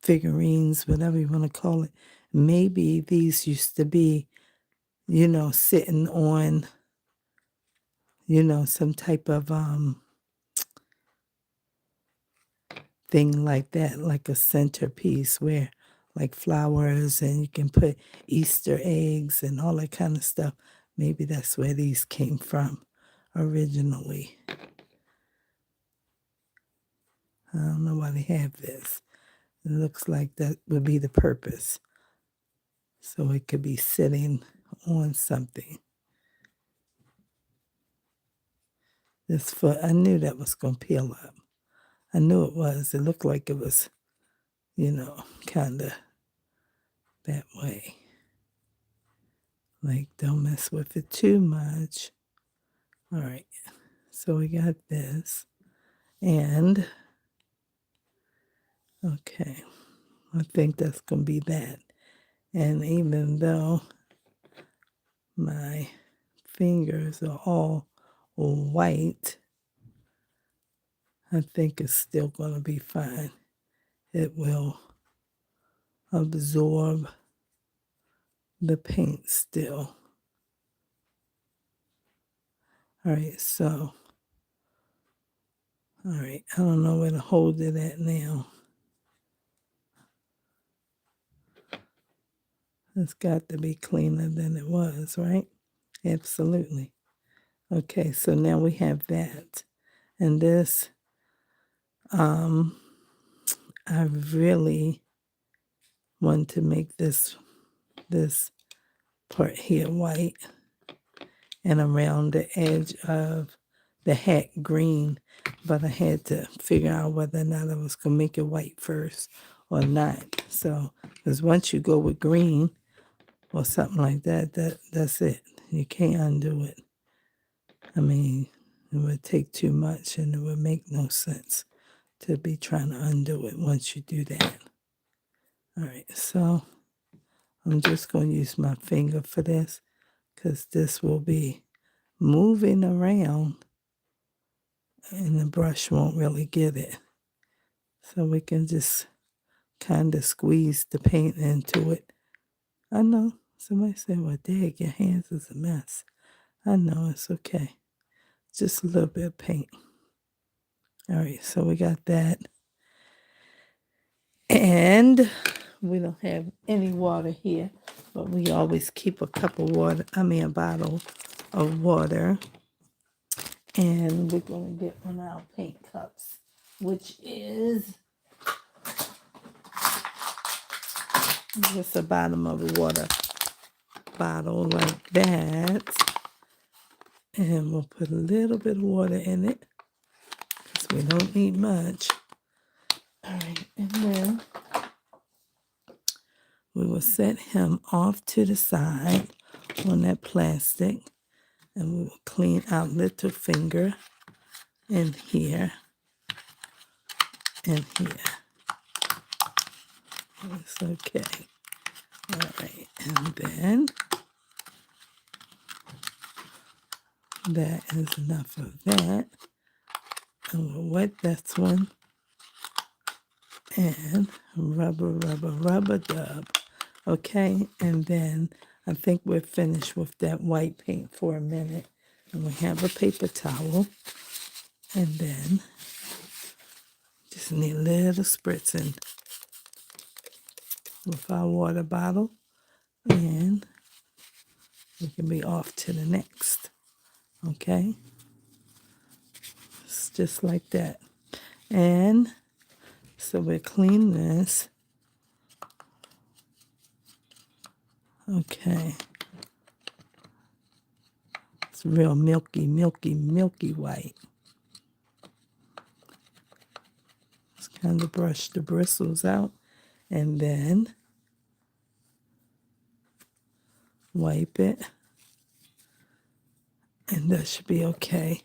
figurines, whatever you want to call it. Maybe these used to be, sitting on, some type of thing like that, like a centerpiece where like flowers and you can put Easter eggs and all that kind of stuff. Maybe that's where these came from originally. I don't know why they have this. It looks like that would be the purpose. So it could be sitting on something. I knew that was going to peel up. I knew it was. It looked like it was, kind of that way. Like, don't mess with it too much. All right. So we got this. And, okay, I think that's going to be that. And even though my fingers are all white, I think it's still going to be fine. It will absorb the paint still. All right, so, all right, I don't know where to hold it at now. It's got to be cleaner than it was, right? Absolutely. Okay, so now we have that. And this, I really want to make this part here white and around the edge of the hat green, but I had to figure out whether or not I was going to make it white first or not. So, because once you go with green or something like that, that's it. You can't undo it. I mean, it would take too much and it would make no sense to be trying to undo it once you do that. All right, so I'm just going to use my finger for this because this will be moving around and the brush won't really get it. So we can just kind of squeeze the paint into it. I know somebody said, well, Dad, your hands is a mess. I know, it's okay. Just a little bit of paint. All right, so we got that. And we don't have any water here, but we always keep a bottle of water. And we're going to get one of our paint cups, which is just the bottom of a water bottle like that. And we'll put a little bit of water in it because we don't need much. All right, and then we will set him off to the side on that plastic. And we will clean our little finger in here and here. It's okay. All right, and then that is enough of that. And we'll wet this one and rubber dub. Okay, and then I think we're finished with that white paint for a minute. And we have a paper towel. And then just need a little spritzing with our water bottle. And we can be off to the next. Okay? It's just like that. And so we're cleaning this. Okay. It's real milky white. Just kind of brush the bristles out and then wipe it. And that should be okay.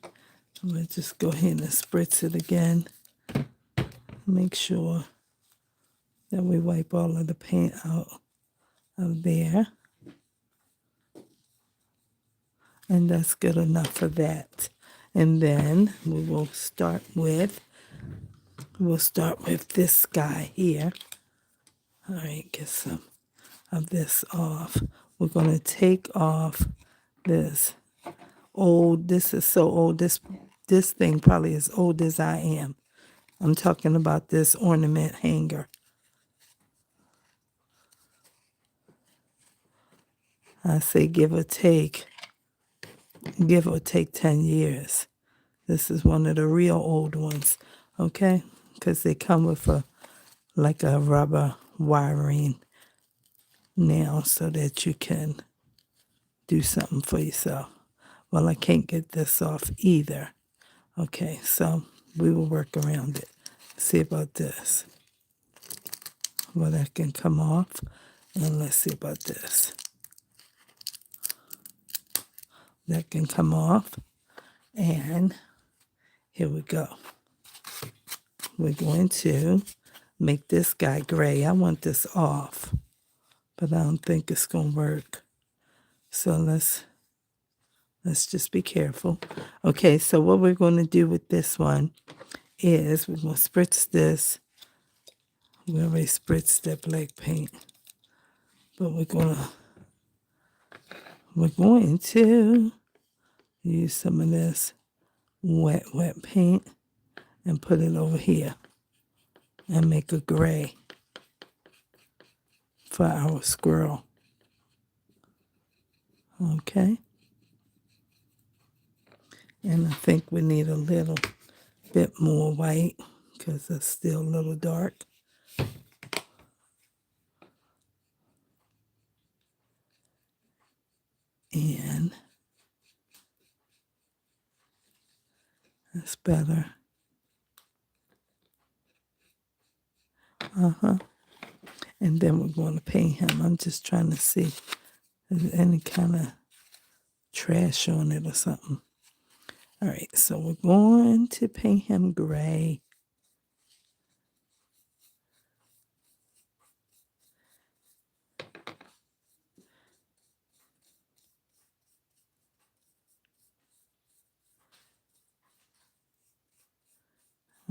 I'm going to just go ahead and spritz it again. Make sure that we wipe all of the paint out of there. And that's good enough for that. And then we'll start with this guy here. All right, get some of this off. We're going to take off this old, this is so old, this thing probably as old as I am. I'm talking about this ornament hanger. I say give or take 10 years. This is one of the real old ones, okay? Because they come with a rubber wiring now so that you can do something for yourself. Well, I can't get this off either. Okay, so we will work around it. See about this. Well, that can come off. And let's see about this. That can come off. And here we go. We're going to make this guy gray. I want this off, but I don't think it's going to work. So let's just be careful. Okay, so what we're going to do with this one is we're going to spritz this. We already spritzed that black paint. But we're going to Use some of this wet paint and put it over here and make a gray for our squirrel. Okay. And I think we need a little bit more white because it's still a little dark. And that's better. And then we're going to paint him. I'm just trying to see if there's any kind of trash on it or something. All right, so we're going to paint him gray.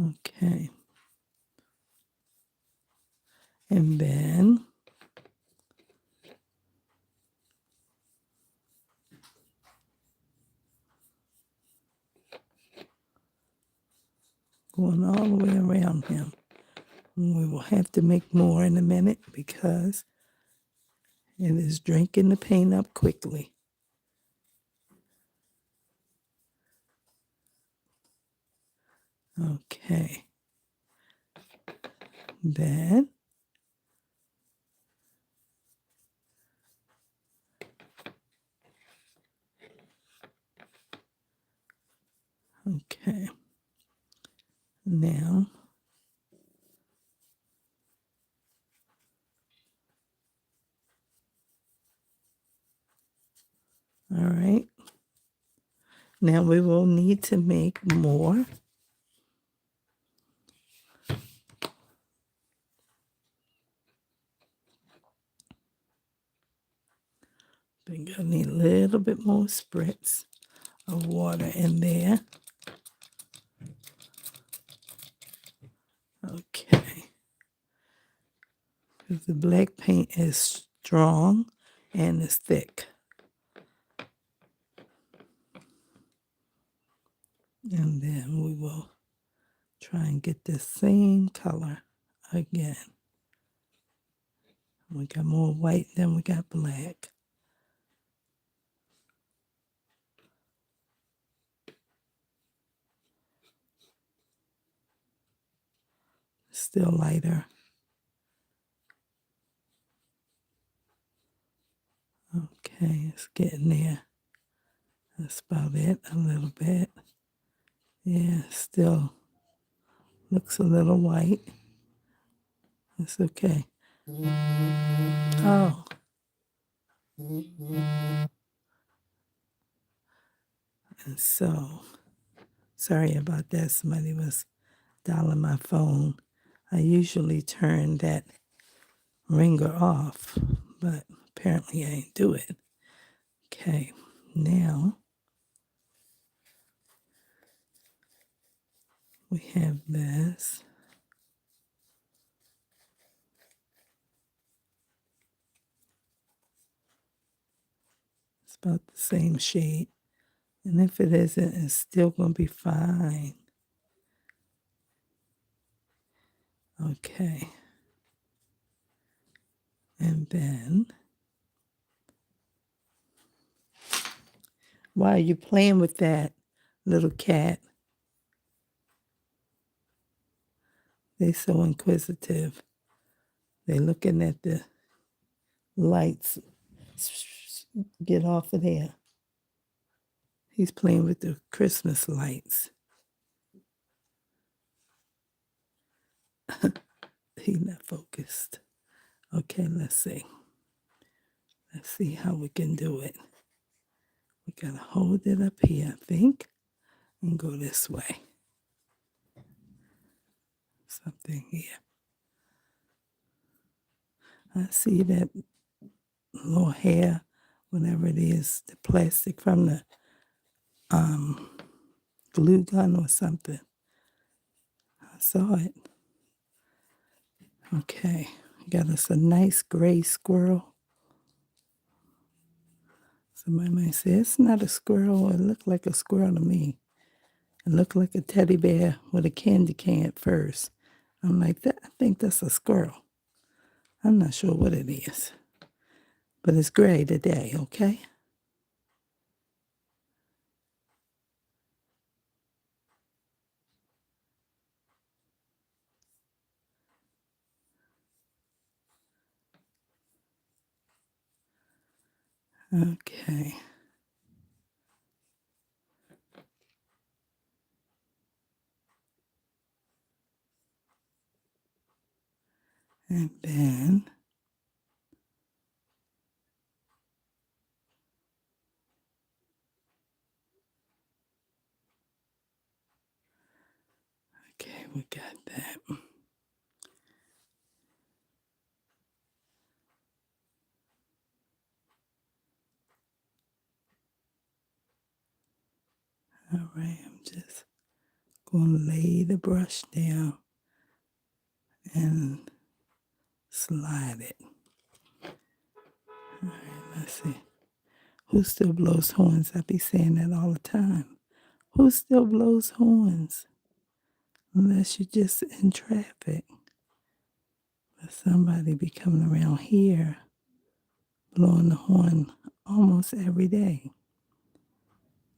Okay. And then going all the way around him. We will have to make more in a minute because it is drinking the paint up quickly. Okay. Then okay. Now all right. Now we will need to make more. I think I need a little bit more spritz of water in there. Okay. Because the black paint is strong and it's thick. And then we will try and get the same color again. We got more white than we got black. Still lighter. Okay, it's getting there. That's about it, a little bit. Yeah, still looks a little white. It's okay. Oh. And so, sorry about that. Somebody was dialing my phone. I usually turn that ringer off, but apparently I didn't do it. Okay, now we have this. It's about the same shade. And if it isn't, it's still going to be fine. Okay. And then, why are you playing with that little cat? They're so inquisitive. They're looking at the lights. Get off of there. He's playing with the Christmas lights. He's not focused. Okay, let's see. Let's see how we can do it. We gotta hold it up here, I think, and go this way. Something here. I see that little hair, whatever it is, the plastic from the glue gun or something. I saw it. Okay, got us a nice gray squirrel. Somebody might say, it's not a squirrel. It looked like a squirrel to me. It looked like a teddy bear with a candy can at first. I'm like, I think that's a squirrel. I'm not sure what it is. But it's gray today, okay? Okay. And then okay, we got that. All right, I'm just going to lay the brush down and slide it. All right, let's see. Who still blows horns? I be saying that all the time. Who still blows horns? Unless you're just in traffic. But somebody be coming around here blowing the horn almost every day.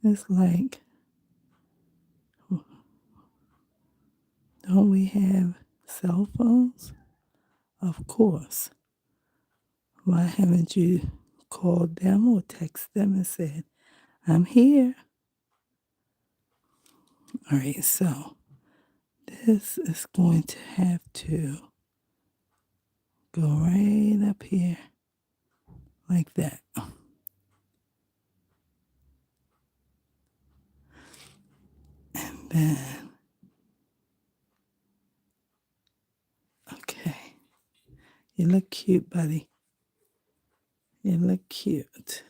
It's like, don't we have cell phones? Of course. Why haven't you called them or texted them and said, I'm here? All right, so this is going to have to go right up here like that. And then, okay. You look cute, buddy. You look cute.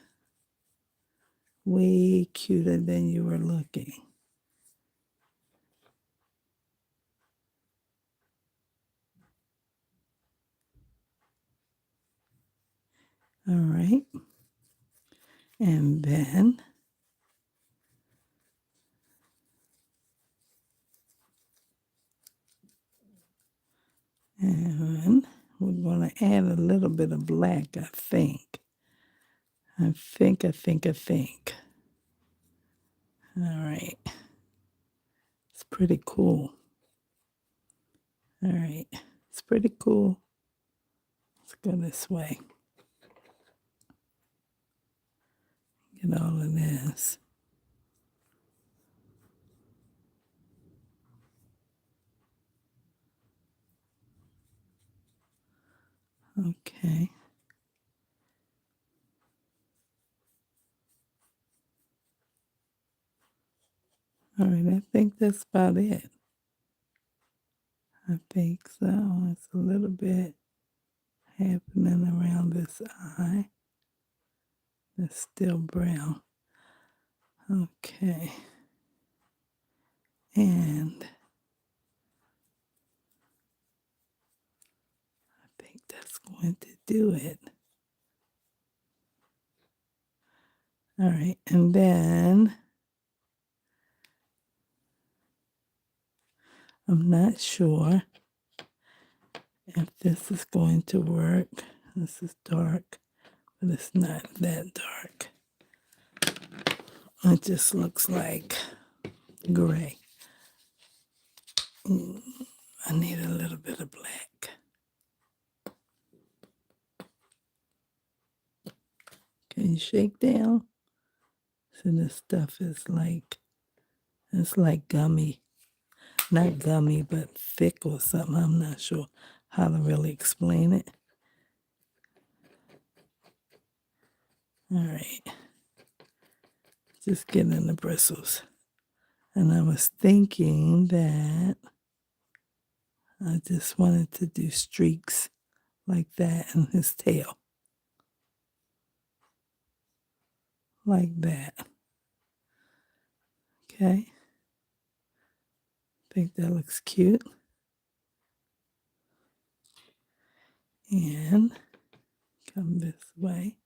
Way cuter than you were looking. All right. And then we're going to add a little bit of black, I think. I think. All right. It's pretty cool. All right. It's pretty cool. Let's go this way. Get all of this. Okay. All right. I think that's about it. I think so. It's a little bit happening around this eye. It's still brown. Okay. And I think that's going to do it. All right. And then I'm not sure if this is going to work. This is dark, but it's not that dark. It just looks like gray. I need a little bit of black. Can you shake down? So this stuff is like, it's like gummy. Not gummy, but thick or something. I'm not sure how to really explain it. All right. Just getting the bristles. And I was thinking that I just wanted to do streaks like that in his tail. Like that. Okay. I think that looks cute. And come this way.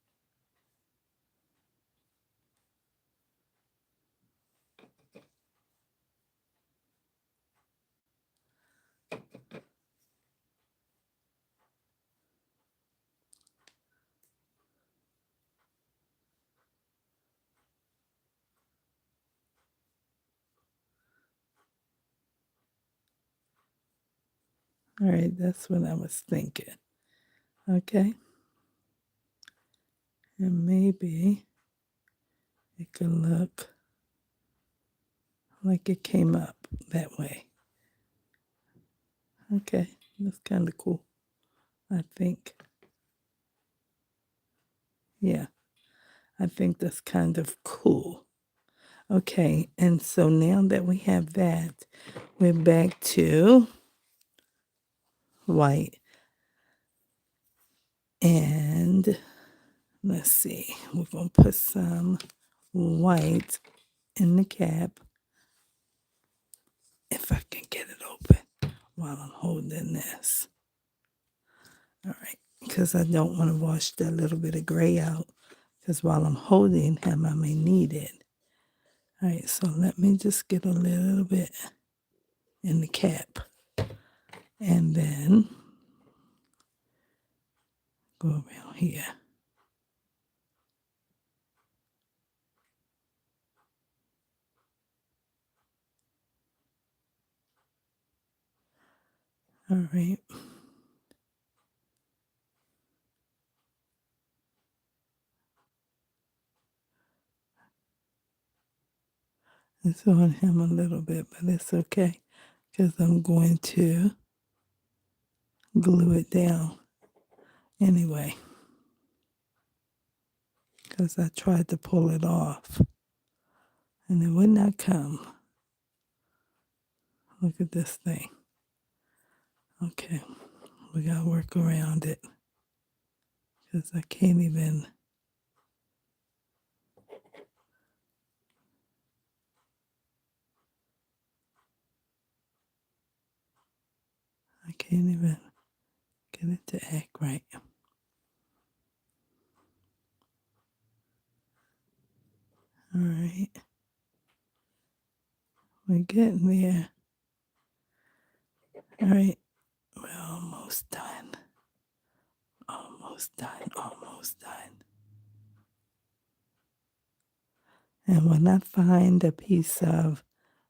All right, that's what I was thinking. Okay. And maybe it could look like it came up that way. Okay, that's kind of cool, I think. Yeah, I think that's kind of cool. Okay, and so now that we have that, we're back to white. And let's see, we're going to put some white in the cap, if I can get it open while I'm holding this. All right, because I don't want to wash that little bit of gray out, because while I'm holding him, I may need it. All right, so let me just get a little bit in the cap, and then go around here. All right. It's on him a little bit, but it's okay, because I'm going to glue it down anyway, because I tried to pull it off and it would not come. Look at this thing. Okay, we gotta work around it, because I can't even. I can't even get it to act right. All right, we're getting there. All right, we're almost done. Almost done, almost done. And when I find a piece of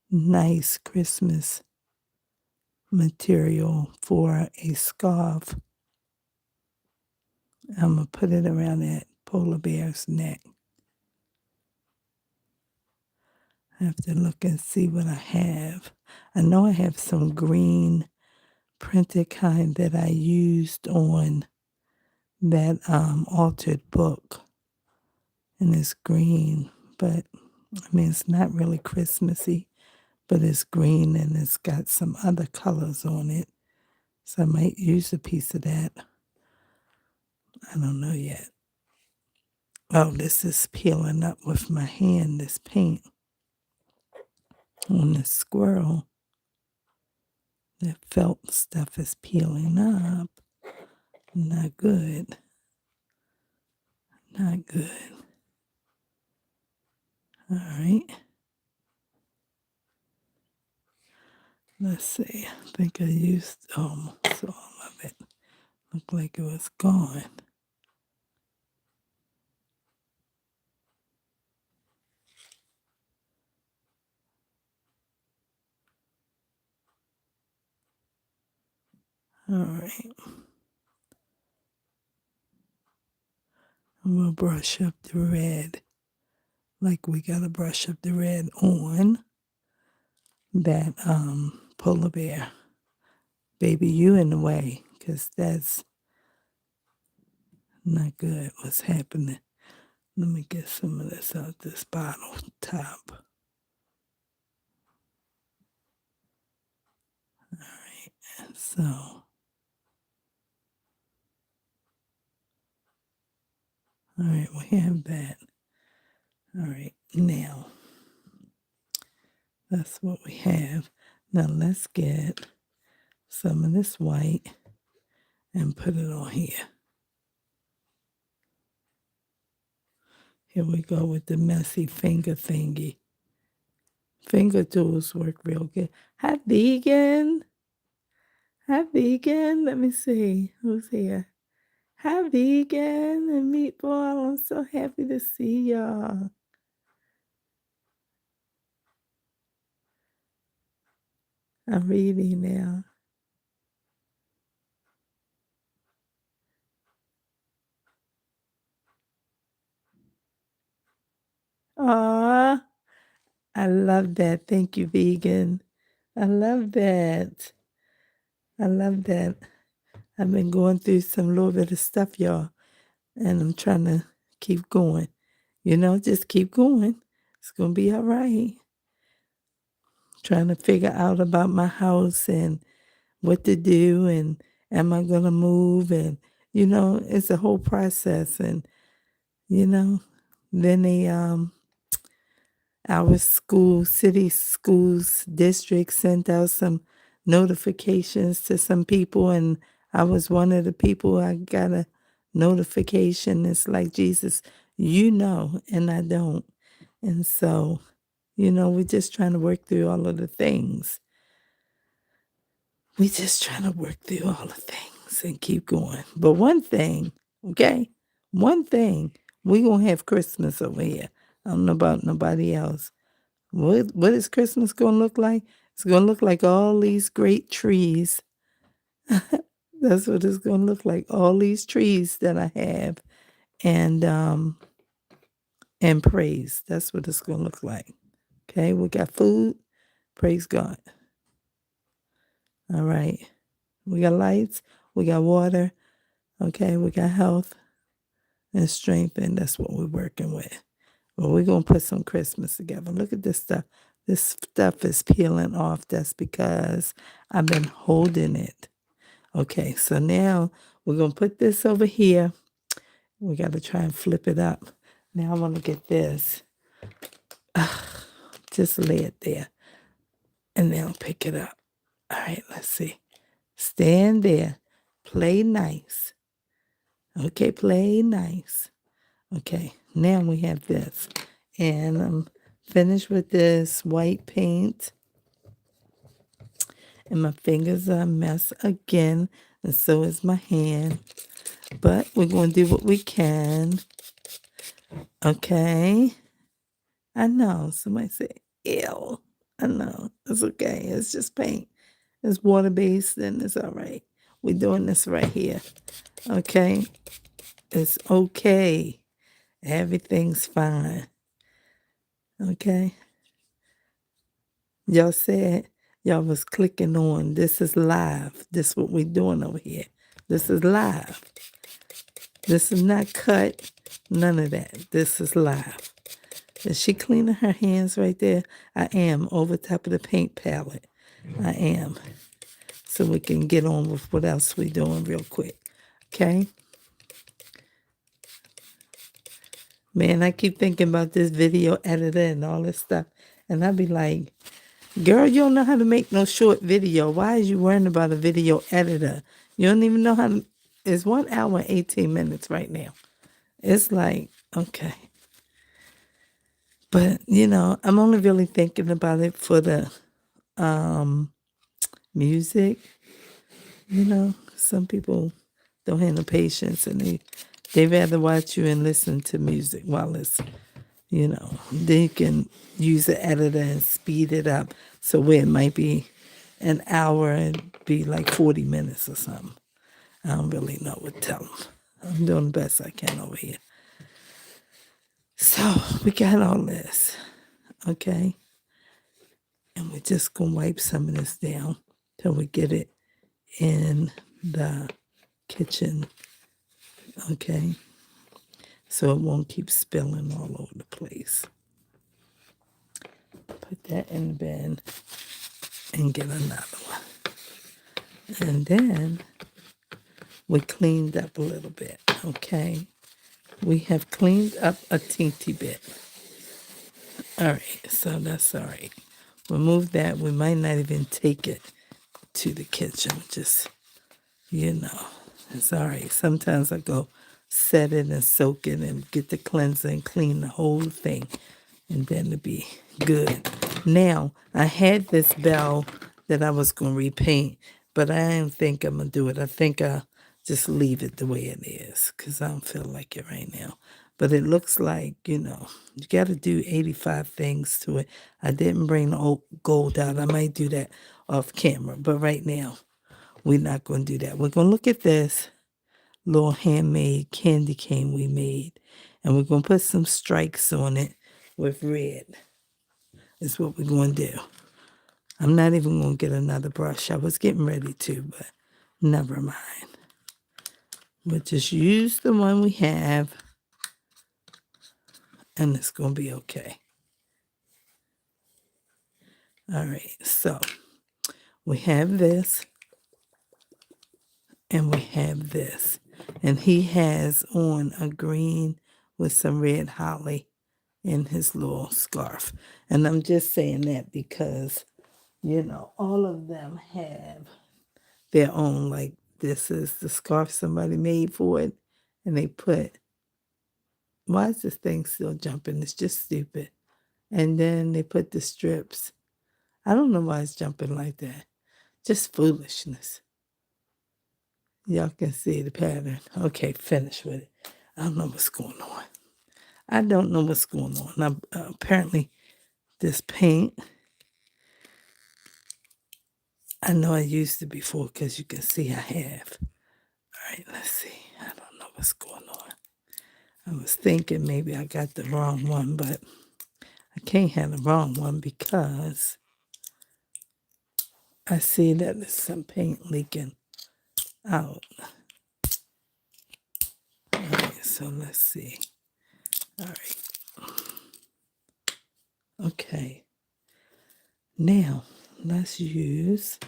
nice Christmas material for a scarf, I'm going to put it around that polar bear's neck. I have to look and see what I have. I know I have some green printed kind that I used on that altered book. And it's green, but I mean, it's not really Christmassy, but it's green and it's got some other colors on it. So I might use a piece of that. I don't know yet. Oh, this is peeling up with my hand, this paint on the squirrel. That felt stuff is peeling up. Not good. Not good. All right. Let's see. I think I used almost all of it. Looked like it was gone. All right. I'm going to brush up the red. Like we got to brush up the red on that polar bear. Baby, you in the way, because that's not good what's happening. Let me get some of this out this bottle top. All right, so. All right, we have that. All right, now, that's what we have. Now let's get some of this white and put it on here. Here we go with the messy finger thingy. Finger tools work real good. Hi, vegan. Hi, vegan. Let me see who's here. Hi, vegan and meatball. I'm so happy to see y'all. I'm reading now. Aw, I love that. Thank you, vegan. I love that. I love that. I've been going through some little bit of stuff, y'all, and I'm trying to keep going. Just keep going. It's going to be all right. Trying to figure out about my house and what to do and am I going to move? And, it's a whole process. And, you know, then our city schools district sent out some notifications to some people, and I was one of the people. I got a notification. It's like, Jesus, and I don't. And so, we're just trying to work through all of the things. We just trying to work through all the things and keep going. But one thing, okay? One thing, we gonna have Christmas over here. I don't know about nobody else. What is Christmas gonna look like? It's gonna look like all these great trees. That's what it's gonna look like. All these trees that I have and praise. That's what it's gonna look like. Okay, we got food. Praise God. All right. We got lights, we got water, okay, we got health and strength, and that's what we're working with. Well, we're going to put some Christmas together. Look at this stuff. This stuff is peeling off. That's because I've been holding it. Okay, so now we're going to put this over here. We got to try and flip it up. Now I want to get this. Just lay it there. And then I'll pick it up. All right, let's see. Stand there. Play nice. Okay, play nice. Okay, now we have this. And I'm finished with this white paint. And my fingers are a mess again. And so is my hand. But we're going to do what we can. Okay. I know. Somebody said, ew. I know. It's okay. It's just paint. It's water-based and it's all right. We're doing this right here. Okay. It's okay. Everything's fine. Okay. Y'all said y'all was clicking on this is live. This is what we're doing over here. This is live. This is not cut. None of that. This is live. Is she cleaning her hands right there? I am over top of the paint palette. I am. So we can get on with what else we're doing real quick. Okay? Man, I keep thinking about this video editor and all this stuff. And I be like, girl, you don't know how to make no short video. Why is you worrying about a video editor? You don't even know how to. It's 1 hour and 18 minutes right now. It's like, okay. But, I'm only really thinking about it for the music. Some people don't have no patience and they rather watch you and listen to music while it's, they can use the editor and speed it up. So where it might be an hour and be like 40 minutes or something. I don't really know what to tell them. I'm doing the best I can over here. So we got all this, okay? And we're just going to wipe some of this down till we get it in the kitchen, okay? So it won't keep spilling all over the place. Put that in the bin and get another one. And then we cleaned up a little bit, okay? We have cleaned up a teensy bit. All right, so that's all right. Remove that. We might not even take it to the kitchen. Just, it's all right. Sometimes I go set it and soak it and get the cleanser and clean the whole thing. And then it'll be good. Now, I had this bell that I was going to repaint, but I didn't think I'm going to do it. I think I'll just leave it the way it is because I don't feel like it right now. But it looks like, you got to do 85 things to it. I didn't bring the old gold out. I might do that off camera. But right now, we're not going to do that. We're going to look at this little handmade candy cane we made. And we're going to put some strikes on it with red. Is what we're going to do. I'm not even going to get another brush. I was getting ready to, but never mind. We'll just use the one we have, and it's going to be okay. All right, so we have this, and we have this. And he has on a green with some red holly in his little scarf. And I'm just saying that because, you know, all of them have their own, like this is the scarf somebody made for it. And they put, why is this thing still jumping? It's just stupid. And then they put the strips. I don't know why it's jumping like that. Just foolishness. Y'all can see the pattern. Okay, finish with it. I don't know what's going on. I don't know what's going on. Now, apparently, this paint, I know I used it before because you can see I have. All right, let's see. I don't know what's going on. I was thinking maybe I got the wrong one, but I can't have the wrong one because I see that there's some paint leaking out. All right, so let's see. All right. Okay. Now, let's use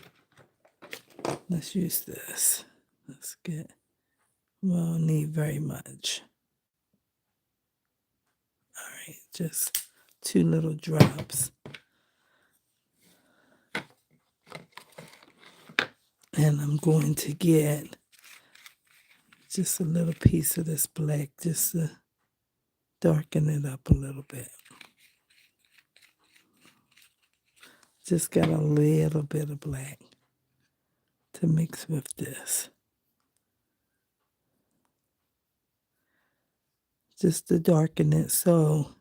this. Let's get, won't need very much. All right, just 2 little drops. And I'm going to get just a little piece of this black just to darken it up a little bit. Just got a little bit of black to mix with this. Just to darken it so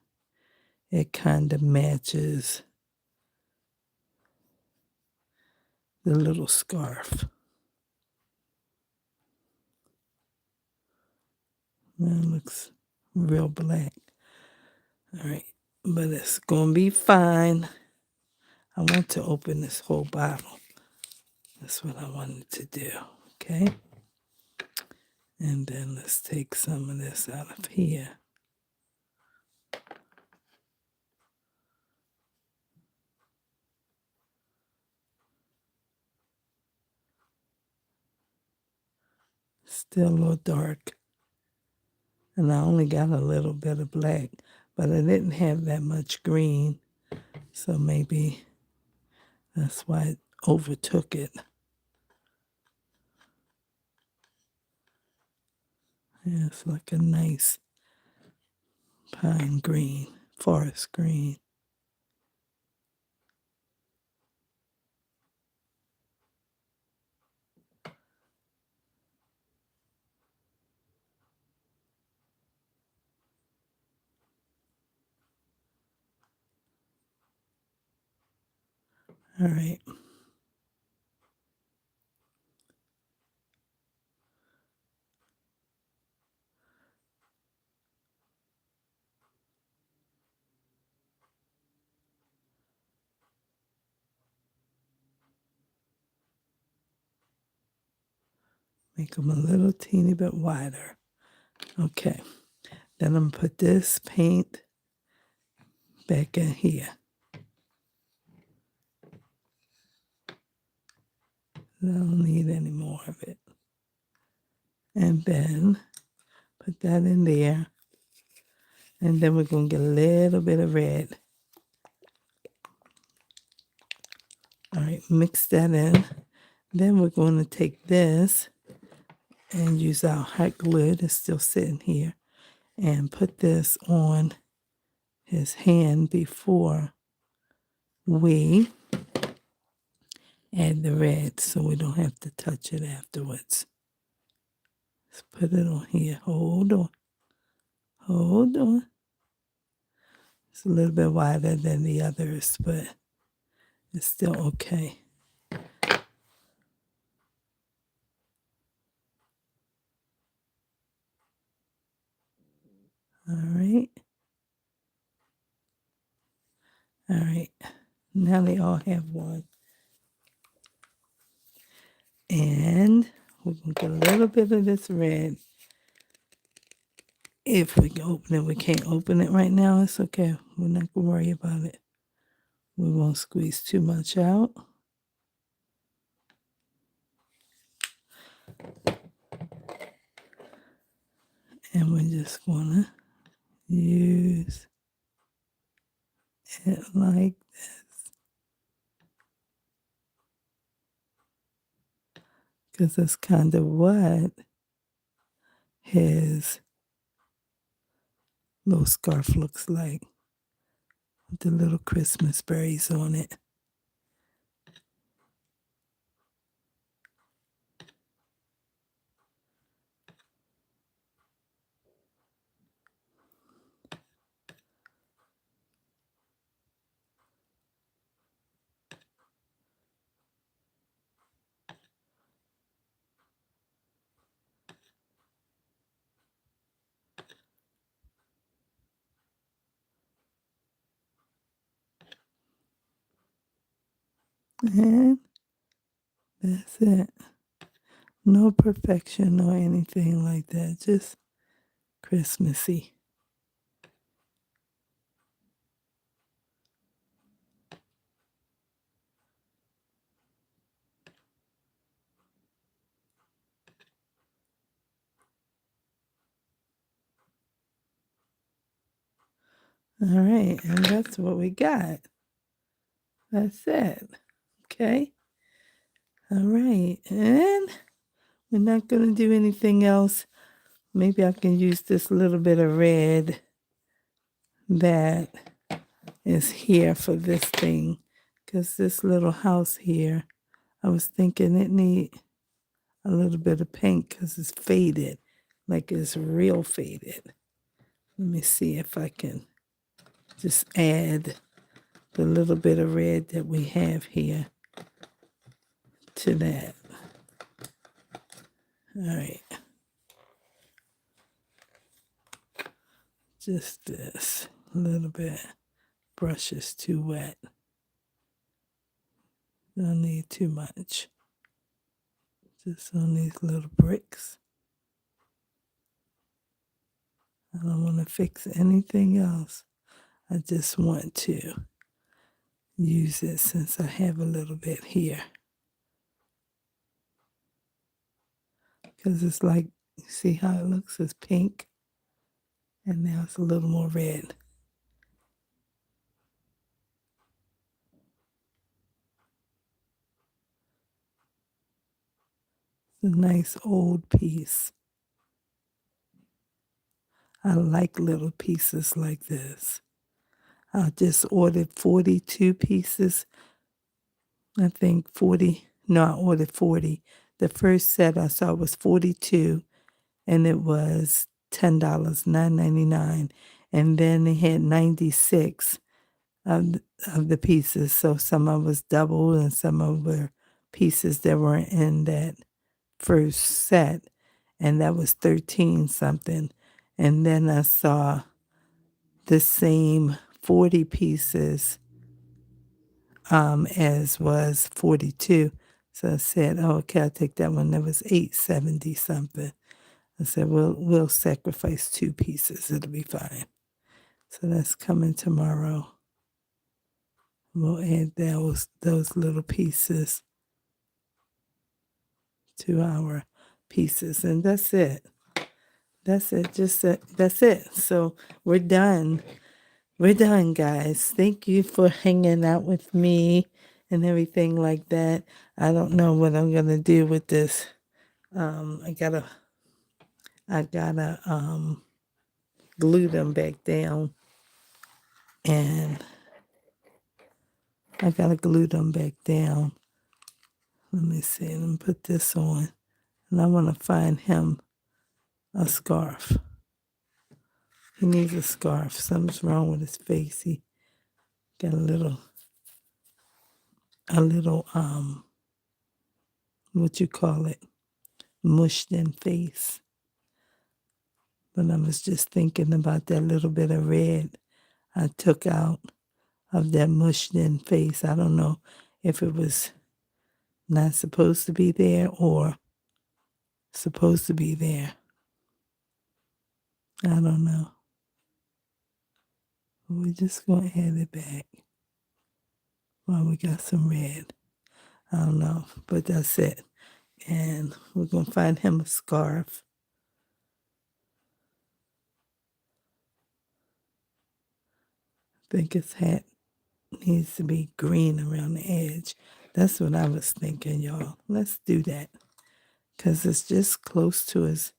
it kind of matches the little scarf. That looks real black. All right, but it's going to be fine. I want to open this whole bottle. That's what I wanted to do, okay? And then let's take some of this out of here. Still a little dark. And I only got a little bit of black, but I didn't have that much green. So maybe that's why it overtook it. Yeah, it's like a nice pine green, forest green. All right. Make them a little teeny bit wider. Okay. Then I'm going to put this paint back in here. I don't need any more of it. And then put that in there. And then we're going to get a little bit of red. All right, mix that in. Then we're going to take this and use our hot glue that's still sitting here and put this on his hand before we add the red so we don't have to touch it afterwards. Let's put it on here. Hold on. Hold on. It's a little bit wider than the others, but it's still okay. All right. All right. Now they all have one. And we're going to get a little bit of this red. If we can open it, we can't open it right now. It's okay. We're not going to worry about it. We won't squeeze too much out. And we're just going to use it like this. Because that's kind of what his little scarf looks like. With the little Christmas berries on it. And that's it. No perfection or anything like that. Just Christmassy. All right, and that's what we got. That's it. Okay. All right, and we're not going to do anything else. Maybe I can use this little bit of red that is here for this thing. Because this little house here, I was thinking it need a little bit of paint because it's faded. Like it's real faded. Let me see if I can just add the little bit of red that we have here to that. All right. Just this a little bit. Brush is too wet. Don't need too much. Just on these little bricks. I don't want to fix anything else. I just want to use it since I have a little bit here. Because it's like, you see how it looks? It's pink. And now it's a little more red. It's a nice old piece. I like little pieces like this. I just ordered 42 pieces. I think 40. No, I ordered 40. The first set I saw was 42, and it was $10, $9.99. And then they had 96 of the pieces. So some of was double and some of were pieces that were in that first set. And that was 13 something. And then I saw the same 40 pieces as was 42. So I said, oh, okay, I'll take that one. That was 870 something. I said, we'll sacrifice 2 pieces. It'll be fine. So that's coming tomorrow. We'll add those little pieces to our pieces. And that's it. That's it. That's it. So we're done. We're done, guys. Thank you for hanging out with me and everything like that. I don't know what I'm gonna do with this. I gotta glue them back down, and I gotta glue them back down. Let me see. Let me put this on, and I want to find him a scarf. He needs a scarf. Something's wrong with his face. He got a little what you call it, mushed in face. But I was just thinking about that little bit of red I took out of that mushed in face. I don't know if it was not supposed to be there or supposed to be there. I don't know. We're just going to add it back while we got some red. I don't know, but that's it. And we're going to find him a scarf. I think his hat needs to be green around the edge. That's what I was thinking, y'all. Let's do that. Because it's just close to his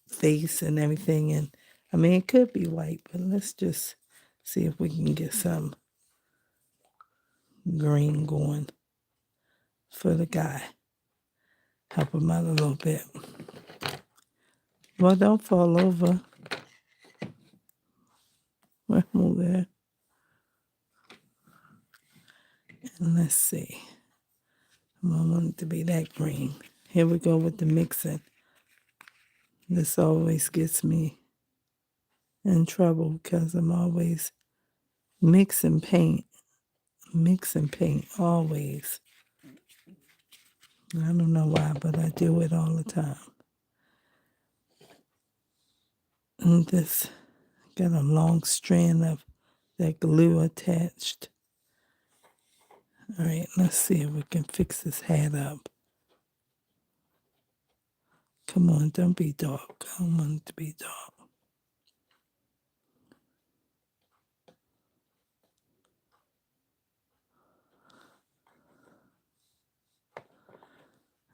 face and everything. And I mean, it could be white, but let's just see if we can get some green going for the guy. Help him out a little bit. Well, don't fall over. Let's move there. And let's see. I don't want it to be that green. Here we go with the mixing. This always gets me in trouble because I'm always mixing paint. Mixing paint, always. I don't know why, but I do it all the time. And this got a long strand of that glue attached. All right, let's see if we can fix this hat up. Come on, don't be dark. I don't want it to be dark.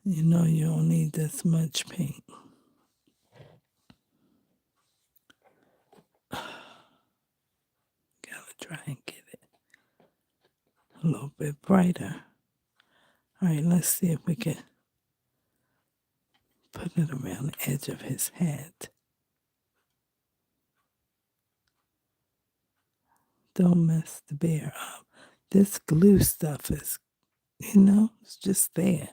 You know you don't need this much paint. Gotta try and get it a little bit brighter. All right, let's see if we can put it around the edge of his hat. Don't mess the bear up. This glue stuff is, it's just there.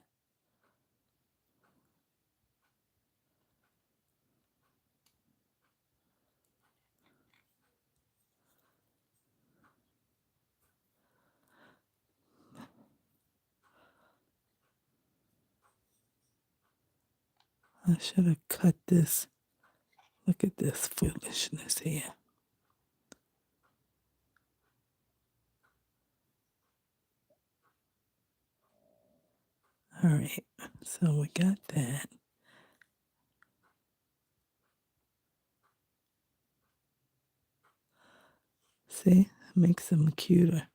I should have cut this. Look at this foolishness here. All right, so we got that. See, makes them cuter.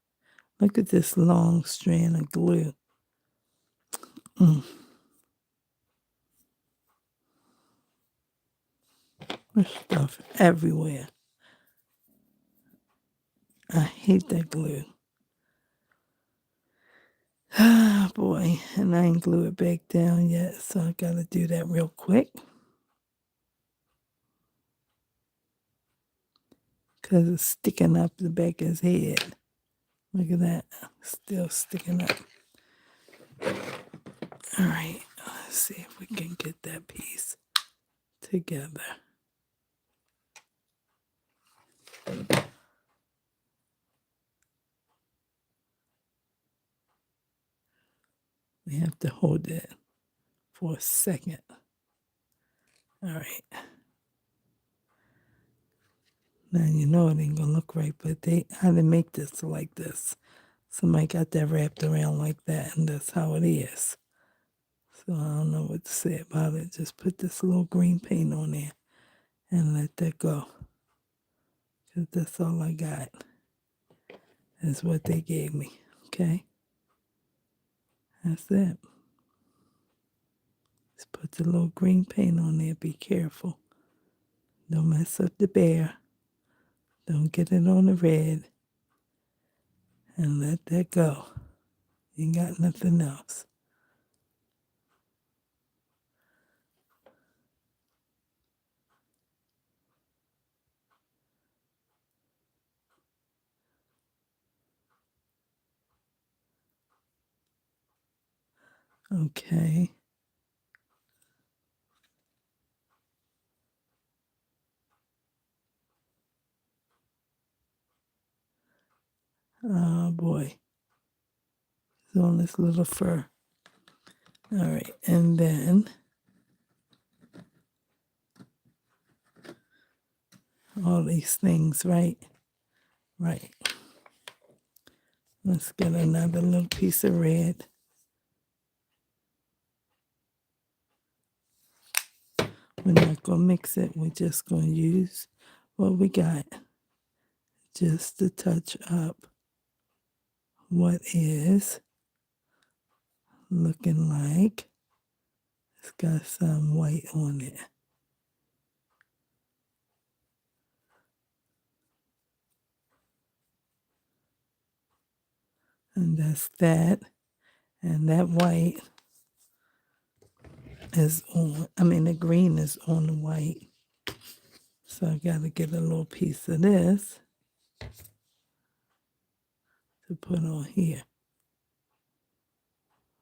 Look at this long strand of glue. There's stuff everywhere. I hate that glue. Ah, boy, and I ain't glue it back down yet, so I gotta do that real quick. Because it's sticking up the back of his head. Look at that, still sticking up. All right, let's see if we can get that piece together. We have to hold it for a second. All right. Now you know it ain't gonna look right, but I didn't make this like this. Somebody got that wrapped around like that, and that's how it is. So I don't know what to say about it. Just put this little green paint on there and let that go. Because that's all I got. That's what they gave me. Okay? That's it. Just put the little green paint on there. Be careful. Don't mess up the bear. Don't get it on the red. And let that go. You ain't got nothing else. Okay. Oh boy. It's on this little fur. All right. And then all these things, right? Right. Let's get another little piece of red. We're not going to mix it. We're just going to use what we got just to touch up what is looking like it's got some white on it. And that's that. And that white is on, the green is on the white. So I got to get a little piece of this to put on here.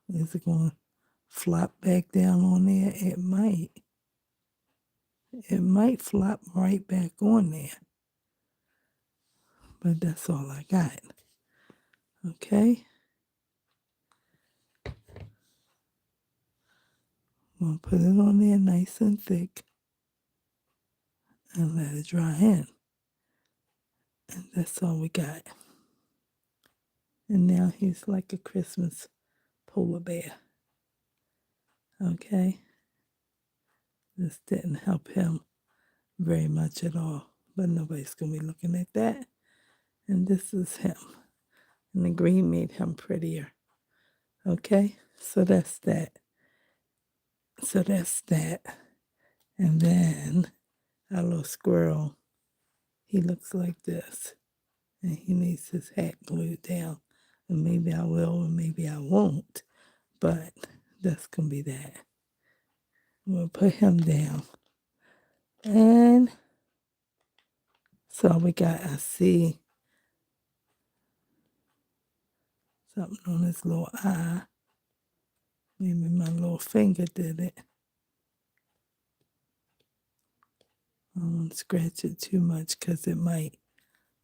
Is it going to flop back down on there? It might. It might flop right back on there. But that's all I got. Okay? I'm going to put it on there nice and thick and let it dry in. And that's all we got. And now he's like a Christmas polar bear. Okay? This didn't help him very much at all. But nobody's going to be looking at that. And this is him. And the green made him prettier. Okay? So that's that. And then our little squirrel, he looks like this. And he needs his hat glued down. And maybe I will and maybe I won't. But that's going to be that. We'll put him down. And so we got, I see something on his little eye. Maybe my little finger did it. I don't want to scratch it too much because it might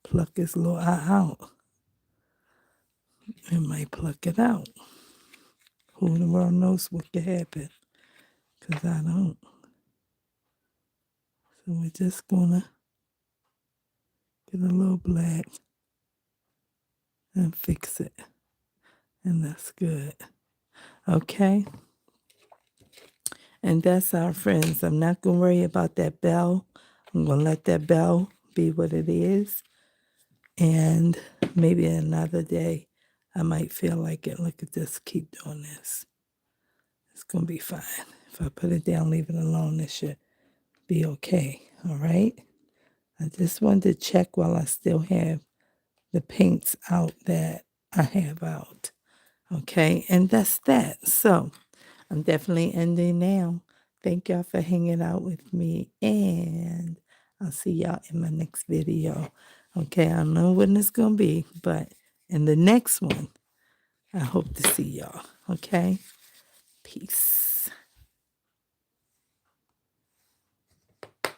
pluck his little eye out. It might pluck it out. Who in the world knows what could happen? Because I don't. So we're just going to get a little black and fix it. And that's good. Okay? And that's our friends. I'm not going to worry about that bell. I'm going to let that bell be what it is. And maybe another day I might feel like it. Look at this. Keep doing this. It's going to be fine. If I put it down, leave it alone, it should be okay. All right? I just wanted to check while I still have the paints out that I have out. Okay? And that's that. So I'm definitely ending now. Thank y'all for hanging out with me. And I'll see y'all in my next video. Okay? I don't know when it's going to be, but in the next one, I hope to see y'all. Okay? Peace.